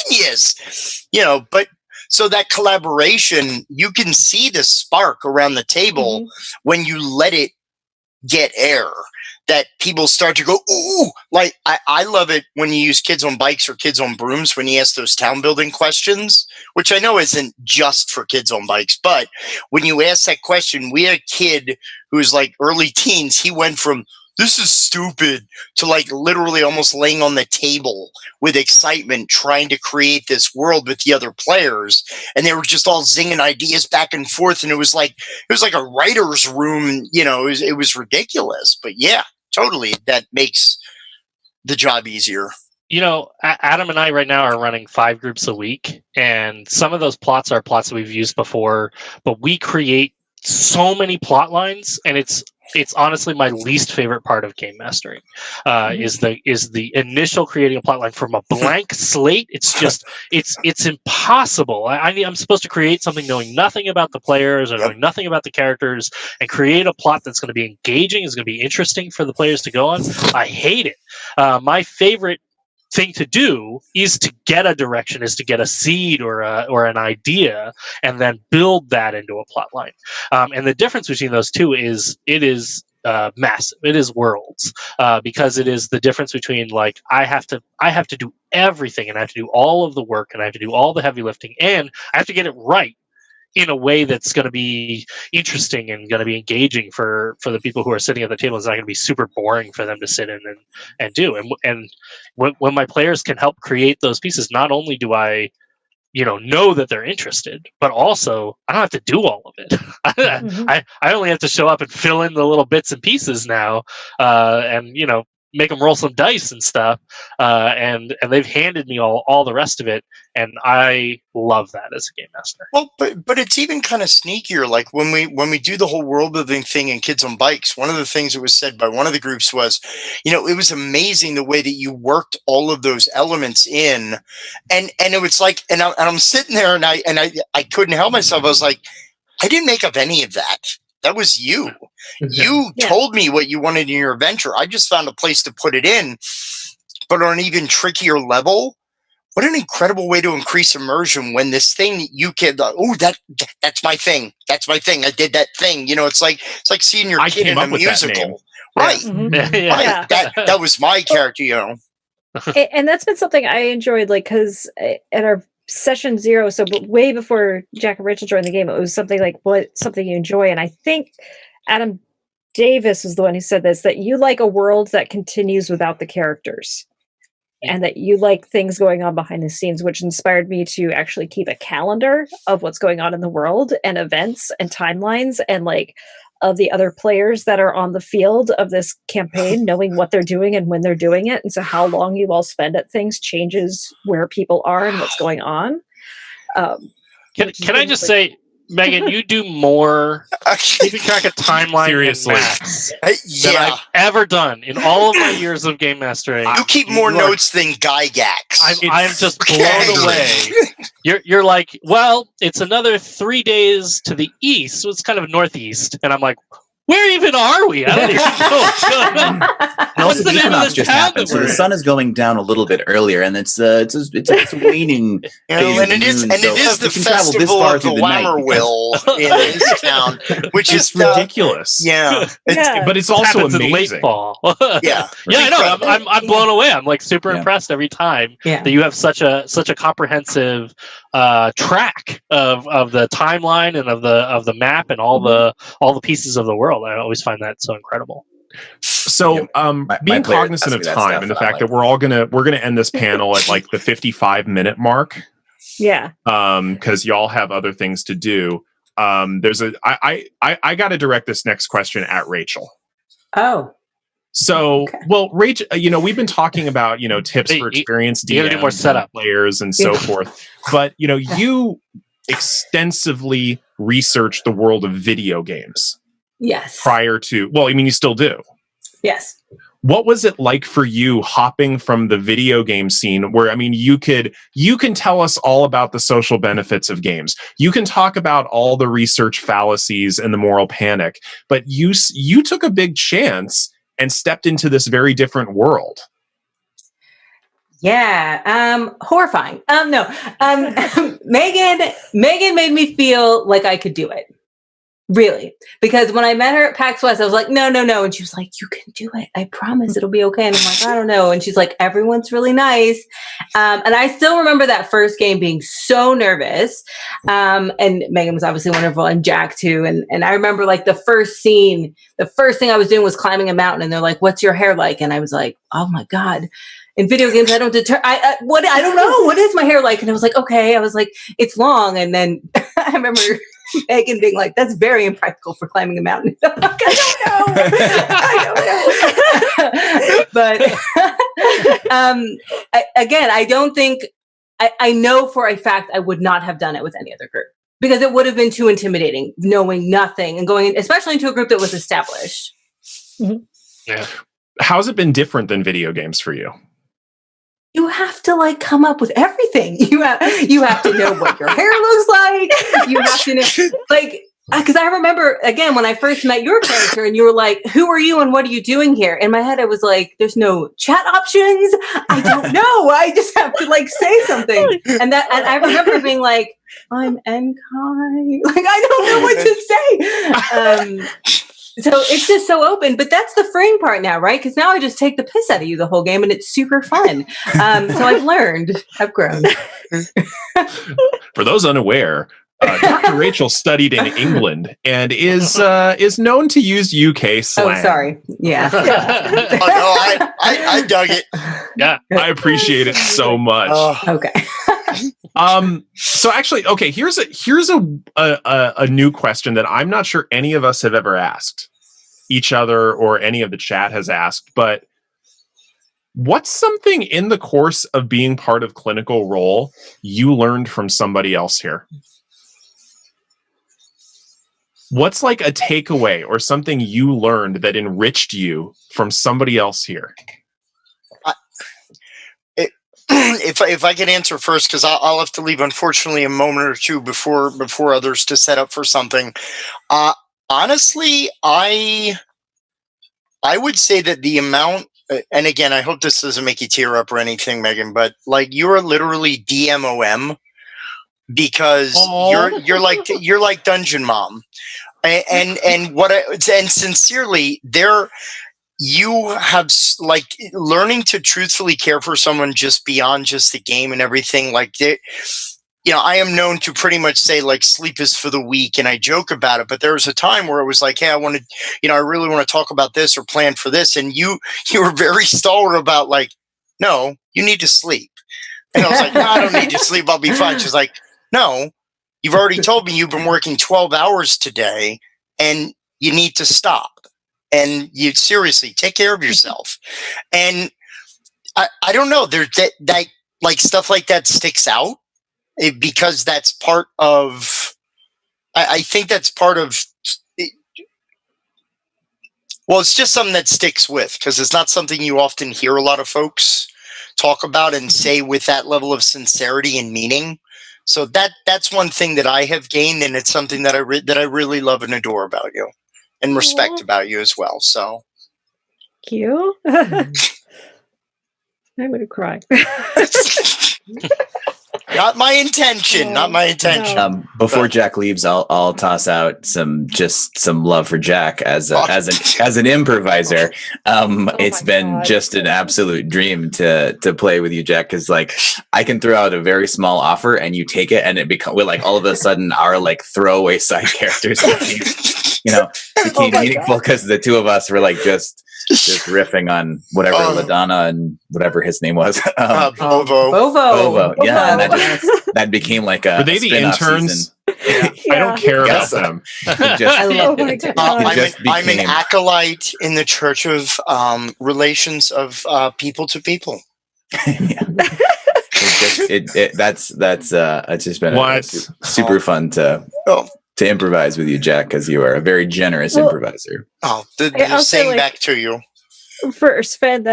[SPEAKER 5] genius. But so that collaboration, you can see the spark around the table when you let it get air. That people start to go, ooh, I love it when you use kids on bikes or kids on brooms when you ask those town building questions, which I know isn't just for kids on bikes, but when you ask that question, we had a kid who was early teens. He went from this is stupid, to like literally almost laying on the table with excitement, trying to create this world with the other players. And they were just all zinging ideas back and forth. And it was like a writer's room, it was ridiculous. But yeah, totally. That makes the job easier.
[SPEAKER 1] Adam and I right now are running 5 groups a week, and some of those plots are plots that we've used before, but we create so many plot lines, and it's honestly my least favorite part of game mastering, is the initial creating a plot line from a blank slate. It's just it's impossible. I'm supposed to create something knowing nothing about the players or knowing nothing about the characters, and create a plot that's going to be engaging, is going to be interesting for the players to go on. I hate it. My favorite thing to do is to get a direction, is to get a seed or an idea, and then build that into a plot line. And the difference between those two is it is massive. It is worlds, because it is the difference between like I have to do everything, and I have to do all of the work, and I have to do all the heavy lifting, and I have to get it right in a way that's going to be interesting and going to be engaging for the people who are sitting at the table. It's not going to be super boring for them to sit in and do. And when my players can help create those pieces, not only do I, know that they're interested, but also I don't have to do all of it. I only have to show up and fill in the little bits and pieces now, and make them roll some dice and stuff, and they've handed me all the rest of it, and I love that as a game master.
[SPEAKER 5] Well, but it's even kind of sneakier. Like when we do the whole world building thing in Kids on Bikes, one of the things that was said by one of the groups was, it was amazing the way that you worked all of those elements in, and it was like, and I'm sitting there and I couldn't help myself. I was like, I didn't make up any of that. That was you. You told me what you wanted in your adventure. I just found a place to put it in. But on an even trickier level, what an incredible way to increase immersion when this thing that you can, that's my thing. That's my thing. I did that thing. It's like seeing your kid in a musical. Right.
[SPEAKER 2] Mm-hmm.
[SPEAKER 5] Right. That was my character,
[SPEAKER 2] And that's been something I enjoyed, like, because at our session 0, so way before Jack and Rachel joined the game, it was something like something you enjoy. And I think Adam Davis is the one who said this, that you like a world that continues without the characters, and that you like things going on behind the scenes, which inspired me to actually keep a calendar of what's going on in the world, and events and timelines, and like of the other players that are on the field of this campaign, knowing what they're doing and when they're doing it. And so how long you all spend at things changes where people are and what's going on.
[SPEAKER 1] Can I just say, Megan, you do more keeping track of timeline
[SPEAKER 4] Seriously.
[SPEAKER 1] and maps than I've ever done in all of my years of game mastering.
[SPEAKER 5] You keep more notes than Gygax.
[SPEAKER 1] I'm just blown away. You're like, well, it's another 3 days to the east, so it's kind of northeast, and I'm like, where even are we? I don't even know what's going on.
[SPEAKER 7] And also, the equinox just happened, so the sun is going down a little bit earlier, and it's a waning.
[SPEAKER 5] And it is the festival of the Lammerwill in this town, which is
[SPEAKER 4] ridiculous. But it's also amazing.
[SPEAKER 1] In late fall.
[SPEAKER 5] Yeah,
[SPEAKER 1] I know. I'm blown away. I'm like super impressed every time that you have such a comprehensive track of the timeline and of the map and all the pieces of the world. I always find that so incredible.
[SPEAKER 4] So, being cognizant of time and the fact that we're gonna end this panel at like the 55-minute mark.
[SPEAKER 2] Yeah.
[SPEAKER 4] Because y'all have other things to do. I got to direct this next question at Rachel.
[SPEAKER 3] Oh.
[SPEAKER 4] So, well, Rachel, we've been talking about, tips for experienced DMs,
[SPEAKER 1] more setup
[SPEAKER 4] players, and so forth. But, you extensively researched the world of video games.
[SPEAKER 3] Yes.
[SPEAKER 4] Prior to, you still do.
[SPEAKER 3] Yes.
[SPEAKER 4] What was it like for you hopping from the video game scene where, you can tell us all about the social benefits of games. You can talk about all the research fallacies and the moral panic, but you took a big chance and stepped into this very different world.
[SPEAKER 3] Yeah. Horrifying. No. Megan made me feel like I could do it. Really? Because when I met her at PAX West, I was like, no. And she was like, you can do it. I promise it'll be okay. And I'm like, I don't know. And she's like, everyone's really nice. And I still remember that first game being so nervous. And Megan was obviously wonderful, and Jack too. And I remember like the first scene, the first thing I was doing was climbing a mountain, and they're like, what's your hair like? And I was like, oh my God. In video games, I don't I don't know. What is my hair like? And I was like, okay. I was like, it's long. And then I remember Megan being like, that's very impractical for climbing a mountain. I'm like, I don't know. But again, I don't think, I know for a fact I would not have done it with any other group, because it would have been too intimidating, knowing nothing and going, especially into a group that was established.
[SPEAKER 2] Mm-hmm.
[SPEAKER 1] Yeah.
[SPEAKER 4] How's it been different than video games for you?
[SPEAKER 3] You have to like come up with everything. You have to know what your hair looks like. You have to know, like, because I remember again when I first met your character, and you were like, "Who are you and what are you doing here?" In my head, I was like, "There's no chat options. I don't know. I just have to like say something." And I remember being like, "I'm Enkai." Like I don't know what to say. So it's just so open, but that's the freeing part now, right? Because now I just take the piss out of you the whole game, and it's super fun. So I've learned, I've grown.
[SPEAKER 4] For those unaware, Dr. Rachel studied in England and is known to use UK slang.
[SPEAKER 3] Oh, sorry. Yeah.
[SPEAKER 5] Oh, no, I dug it.
[SPEAKER 1] Yeah,
[SPEAKER 4] I appreciate it so much.
[SPEAKER 3] Okay.
[SPEAKER 4] So actually, okay, here's a new question that I'm not sure any of us have ever asked each other, or any of the chat has asked, but what's something in the course of being part of Clinical Role you learned from somebody else here? What's like a takeaway or something you learned that enriched you from somebody else here?
[SPEAKER 5] If I can answer first, because I'll have to leave, unfortunately, a moment or two before others to set up for something. Honestly, I would say that the amount, and again, I hope this doesn't make you tear up or anything, Megan, but like you're literally DMOM, because you're like Dungeon Mom, and sincerely there. You have like learning to truthfully care for someone just beyond just the game and everything. Like, I am known to pretty much say like sleep is for the weak, and I joke about it. But there was a time where it was like, hey, I really want to talk about this or plan for this, and you were very stalwart about like, no, you need to sleep. And I was like, no, I don't need to sleep. I'll be fine. She's like, no, you've already told me you've been working 12 hours today, and you need to stop. And you seriously take care of yourself. And I don't know, there's that like stuff like that sticks out because that's part of, I think that's part of, well, it's just something that sticks with, because it's not something you often hear a lot of folks talk about and say with that level of sincerity and meaning. So that's one thing that I have gained, and it's something that I really love and adore about you. And respect about you as well. So,
[SPEAKER 2] thank you. I'm gonna cry.
[SPEAKER 5] Not my intention. Not my intention.
[SPEAKER 2] No.
[SPEAKER 7] Before Jack leaves, I'll toss out some love for Jack as an improviser. It's been just an absolute dream to play with you, Jack. Because like I can throw out a very small offer and you take it, and it becomes like all of a sudden our like throwaway side characters became meaningful, because the two of us were like just riffing on whatever LaDonna and whatever his name was. Bovo. Yeah, and that became like a.
[SPEAKER 4] Were they the interns?
[SPEAKER 7] Yeah.
[SPEAKER 4] I don't care about them.
[SPEAKER 5] I'm an acolyte in the Church of Relations of People to People.
[SPEAKER 7] That's just been super fun to improvise with you, Jack, because you are a very generous improviser.
[SPEAKER 5] The saying back to you.
[SPEAKER 2] For Sven,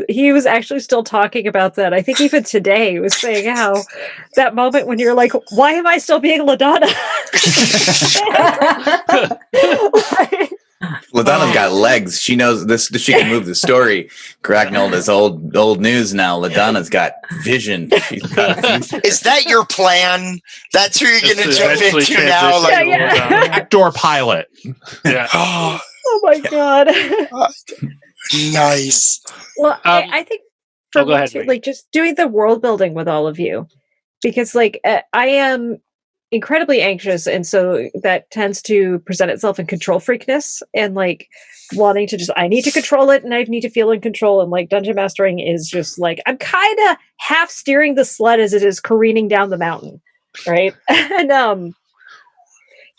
[SPEAKER 2] he was actually still talking about that. I think even today he was saying how that moment when you're like, why am I still being LaDonna?
[SPEAKER 7] LaDonna's got legs. She knows this. She can move the story. Gragnold is old news now. LaDonna's got vision. She's got
[SPEAKER 5] Is that your plan? That's who you're going to jump into now? Like,
[SPEAKER 4] backdoor pilot.
[SPEAKER 1] Yeah.
[SPEAKER 2] Oh my god.
[SPEAKER 5] Nice.
[SPEAKER 2] Well, I think for
[SPEAKER 1] go ahead,
[SPEAKER 2] me too, like just doing the world building with all of you, because like I am incredibly anxious, and so that tends to present itself in control freakness and like wanting to just I need to control it and I need to feel in control, and like dungeon mastering is just like I'm kind of half steering the sled as it is careening down the mountain, right? And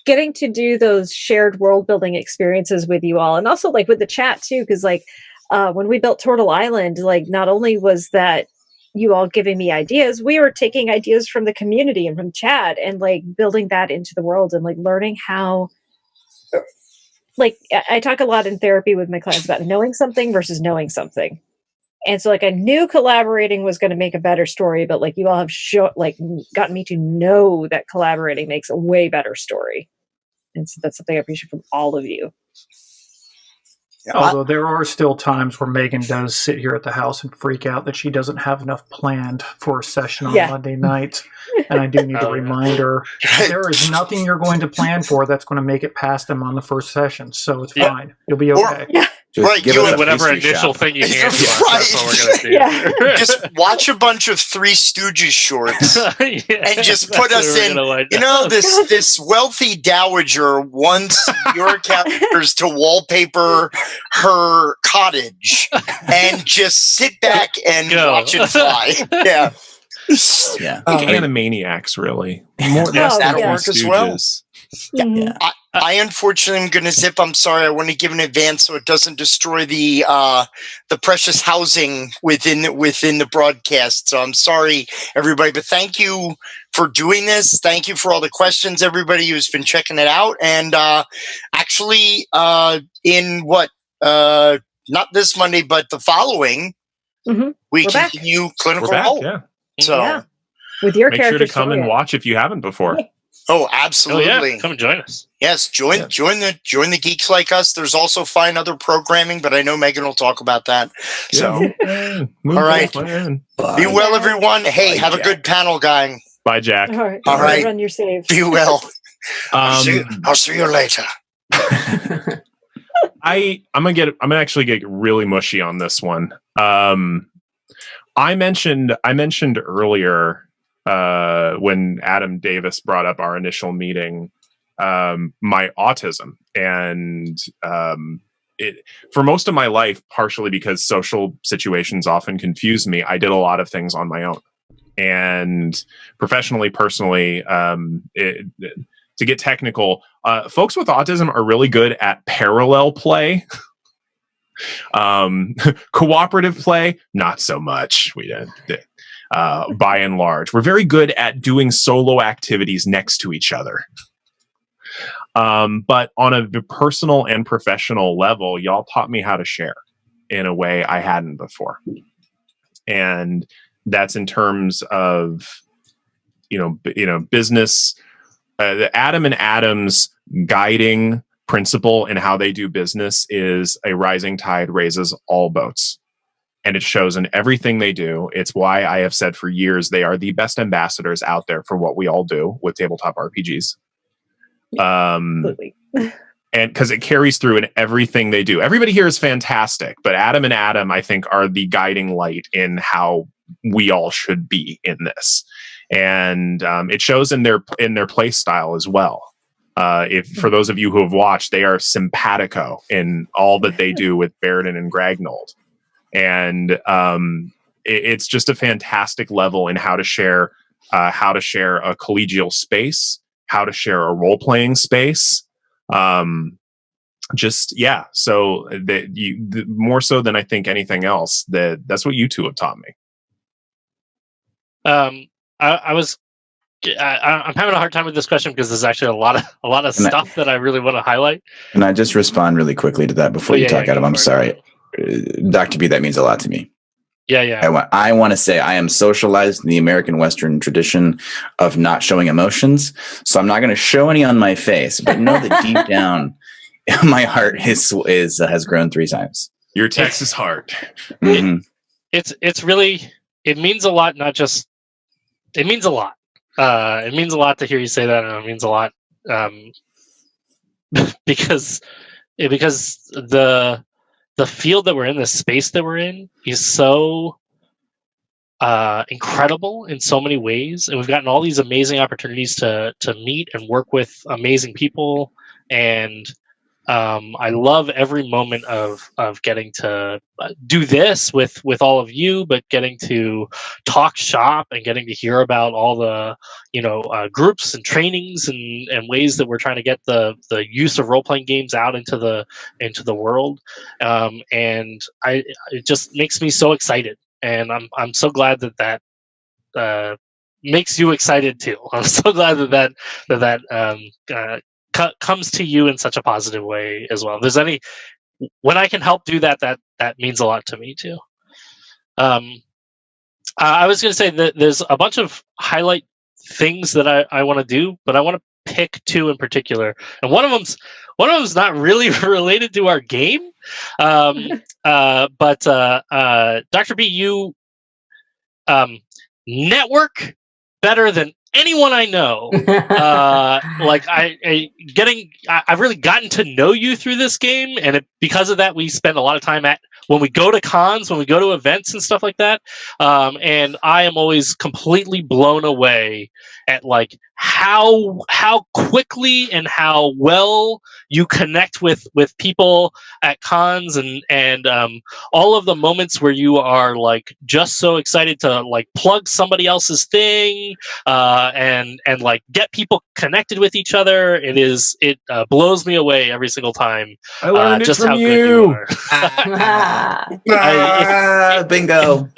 [SPEAKER 2] getting to do those shared world building experiences with you all, and also like with the chat too, because like when we built Turtle Island, like not only was that you all giving me ideas, we were taking ideas from the community and from chat and like building that into the world and like learning how, like I talk a lot in therapy with my clients about knowing something versus knowing something. And so like I knew collaborating was going to make a better story, but like you all have gotten me to know that collaborating makes a way better story. And so that's something I appreciate from all of you.
[SPEAKER 8] Although there are still times where Megan does sit here at the house and freak out that she doesn't have enough planned for a session on Monday nights. And I do need to remind her, there is nothing you're going to plan for that's going to make it past them on the first session. So it's fine. You'll be okay.
[SPEAKER 5] Right,
[SPEAKER 1] give us whatever initial thing you hand to us. That's what we're going to do.
[SPEAKER 2] Yeah.
[SPEAKER 5] Just watch a bunch of Three Stooges shorts and just put us in. You know, this wealthy dowager wants your characters to wallpaper her cottage and just sit back and watch it fly. Yeah.
[SPEAKER 7] Yeah.
[SPEAKER 4] Animaniacs, really.
[SPEAKER 5] That'll work as well.
[SPEAKER 2] Mm-hmm.
[SPEAKER 5] I unfortunately am going to zip. I'm sorry. I want to give an advance so it doesn't destroy the precious housing within the broadcast. So I'm sorry, everybody, but thank you for doing this. Thank you for all the questions, everybody who's been checking it out. And actually, in not this Monday, but the following, we continue Clinical Role.
[SPEAKER 4] Yeah.
[SPEAKER 5] So
[SPEAKER 2] with your
[SPEAKER 4] make sure to come and watch if you haven't before.
[SPEAKER 5] Oh, absolutely!
[SPEAKER 1] Oh, yeah. Come and join us.
[SPEAKER 5] Yes, join the geeks like us. There's also fine other programming, but I know Megan will talk about that. So, all right, be well, everyone. Hey, have a good panel, gang.
[SPEAKER 4] Bye, Jack.
[SPEAKER 5] All right.
[SPEAKER 2] Run your save.
[SPEAKER 5] Be well. I'll see you later.
[SPEAKER 4] I'm gonna actually get really mushy on this one. I mentioned earlier. When Adam Davis brought up our initial meeting, my autism, and for most of my life, partially because social situations often confuse me, I did a lot of things on my own, and professionally, personally, to get technical, folks with autism are really good at parallel play. Cooperative play, not so much. We did. By and large, we're very good at doing solo activities next to each other. But on a personal and professional level, y'all taught me how to share in a way I hadn't before. And that's in terms of, business. The Adam and Adam's guiding principle in how they do business is a rising tide raises all boats. And it shows in everything they do. It's why I have said for years they are the best ambassadors out there for what we all do with tabletop RPGs.
[SPEAKER 2] Absolutely.
[SPEAKER 4] And because it carries through in everything they do. Everybody here is fantastic, but Adam and Adam, I think, are the guiding light in how we all should be in this. And it shows in their play style as well. If for those of you who have watched, they are simpatico in all that they do with Baeridin and Gragnold. And it's just a fantastic level in how to share a collegial space, how to share a role-playing space. So that more so than I think anything else, that's what you two have taught me.
[SPEAKER 1] I'm having a hard time with this question because there's actually a lot of stuff that I really want to highlight.
[SPEAKER 7] Can I just respond really quickly to that before you talk, Adam? I'm sorry. Dr. B, that means a lot to me.
[SPEAKER 1] Yeah.
[SPEAKER 7] I want to say I am socialized in the American Western tradition of not showing emotions. So I'm not going to show any on my face, but know that deep down my heart has grown 3 times.
[SPEAKER 4] Your Texas heart.
[SPEAKER 7] Mm-hmm.
[SPEAKER 1] It's really, it means a lot. Not just, it means a lot. It means a lot to hear you say that, and it means a lot because the field that we're in, the space that we're in, is so incredible in so many ways, and we've gotten all these amazing opportunities to meet and work with amazing people, and I love every moment of getting to do this with all of you, but getting to talk shop and getting to hear about all the groups and trainings and ways that we're trying to get the use of role-playing games out into the world, and it just makes me so excited, and I'm so glad that makes you excited too. I'm so glad that comes to you in such a positive way as well. If there's when I can help do that means a lot to me too. I was going to say that there's a bunch of highlight things that I want to do, but I want to pick 2 in particular, and one of them's not really related to our game, but Dr. B, you network better than anyone I know. I've really gotten to know you through this game, and because of that, we spend a lot of time when we go to cons, when we go to events and stuff like that. And I am always completely blown away at how quickly and how well you connect with people at cons, and all of the moments where you are just so excited to plug somebody else's thing, and get people connected with each other. It blows me away every single time.
[SPEAKER 7] I learned
[SPEAKER 1] just
[SPEAKER 7] it from
[SPEAKER 1] how
[SPEAKER 7] you.
[SPEAKER 1] good you are.
[SPEAKER 7] Bingo.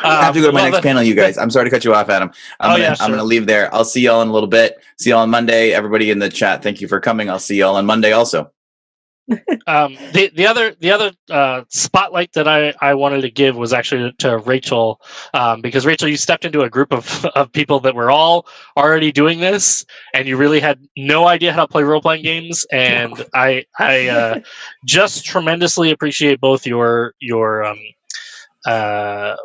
[SPEAKER 7] I have to go to my next panel, you guys. I'm sorry to cut you off, Adam. I'm going to leave there. I'll see y'all in a little bit. See y'all on Monday. Everybody in the chat, thank you for coming. I'll see y'all on Monday also.
[SPEAKER 1] The other spotlight that I wanted to give was actually to Rachel, because Rachel, you stepped into a group of people that were all already doing this, and you really had no idea how to play role-playing games, and I just tremendously appreciate both your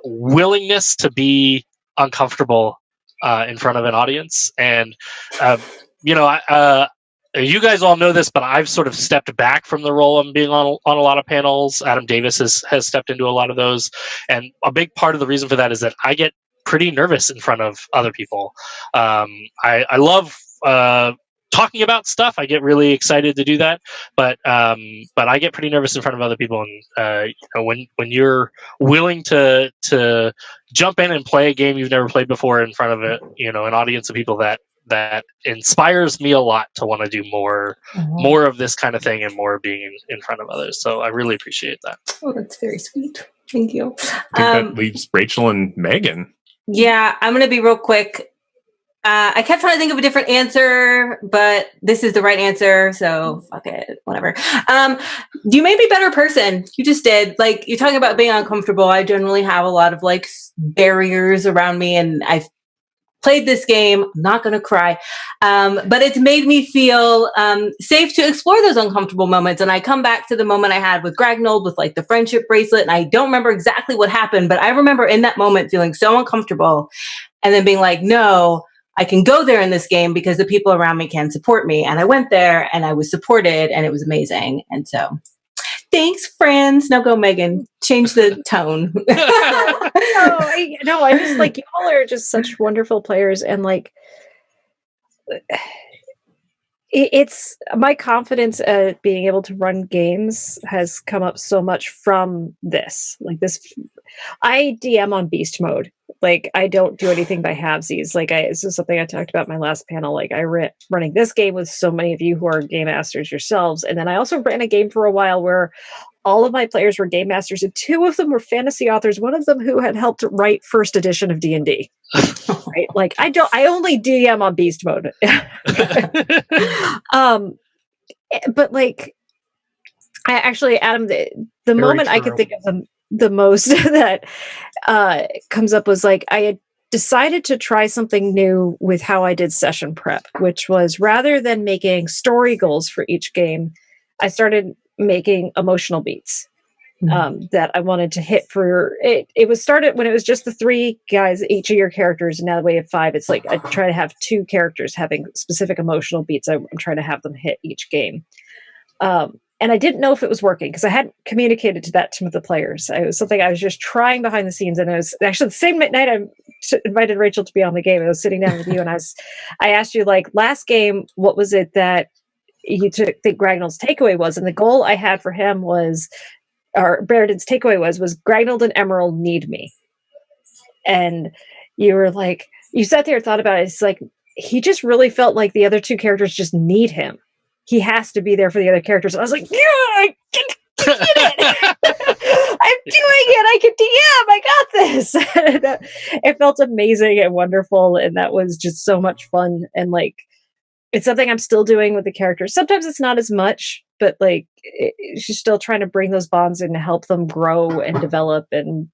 [SPEAKER 1] willingness to be uncomfortable in front of an audience, and you guys all know this, but I've sort of stepped back from the role of being on a lot of panels. Adam Davis has stepped into a lot of those, and a big part of the reason for that is that I get pretty nervous in front of other people. I love talking about stuff. I get really excited to do that, but I get pretty nervous in front of other people. And when you're willing to jump in and play a game you've never played before in front of an audience of people, that inspires me a lot to want to do more of this kind of thing and more being in front of others. So I really appreciate that.
[SPEAKER 3] Oh, that's very sweet. Thank you.
[SPEAKER 4] I think that leaves Rachel and Megan. Yeah,
[SPEAKER 3] I'm going to be real quick. I kept trying to think of a different answer, but this is the right answer. So fuck it, whatever. You made me a better person. You just did. You're talking about being uncomfortable. I generally have a lot of barriers around me, and I've played this game. I'm not going to cry. But it's made me feel safe to explore those uncomfortable moments. And I come back to the moment I had with Gragnold with the friendship bracelet. And I don't remember exactly what happened, but I remember in that moment feeling so uncomfortable and then being no, I can go there in this game because the people around me can support me. And I went there and I was supported and it was amazing. And so thanks, friends. Now go, Megan. Change the tone.
[SPEAKER 2] I just y'all are just such wonderful players, and it's my confidence at being able to run games has come up so much from this. I DM on beast mode. I don't do anything by halvesies. This is something I talked about in my last panel. Running this game with so many of you who are game masters yourselves, and then I also ran a game for a while where all of my players were game masters, and 2 of them were fantasy authors. One of them who had helped write first edition of D&D. Right? I only DM on beast mode. But I actually, Adam, the moment I could think of the most that comes up was I had decided to try something new with how I did session prep, which was rather than making story goals for each game, I started making emotional beats that I wanted to hit for it. It was started when it was just the 3 guys, each of your characters, and now we have 5. It's like I try to have 2 characters having specific emotional beats. I'm trying to have them hit each game. And I didn't know if it was working because I hadn't communicated to that to the players. It was something I was just trying behind the scenes. And it was actually the same night I invited Rachel to be on the game. I was sitting down with you and I asked you, like, last game, what was it that you think Gragnold's takeaway was? And the goal I had for him was, or Baeridin's takeaway was Gragnold and Immeral need me. And you were like, you sat there and thought about it. It's like, he just really felt like the other 2 characters just need him. He has to be there for the other characters. And I was like, yeah, I did it. I'm doing it. I can DM. I got this. It felt amazing and wonderful. And that was just so much fun. And like, it's something I'm still doing with the characters. Sometimes it's not as much, but like, she's still trying to bring those bonds in to help them grow and develop and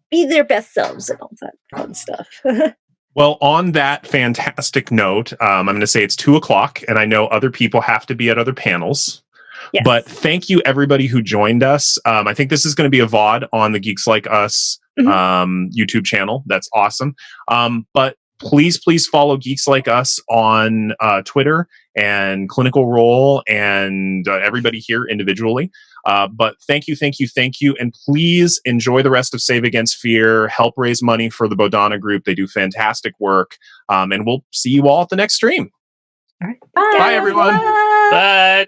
[SPEAKER 2] be their best selves and all that fun stuff.
[SPEAKER 4] Well, on that fantastic note, I'm going to say it's 2:00, and I know other people have to be at other panels. Yes. But thank you, everybody who joined us. I think this is going to be a VOD on the Geeks Like Us YouTube channel. That's awesome. But please follow Geeks Like Us on Twitter and Clinical Role and everybody here individually. But thank you. And please enjoy the rest of Save Against Fear. Help raise money for the Bodhana group. They do fantastic work. And we'll see you all at the next stream.
[SPEAKER 2] All right.
[SPEAKER 4] Bye everyone.
[SPEAKER 1] Bye.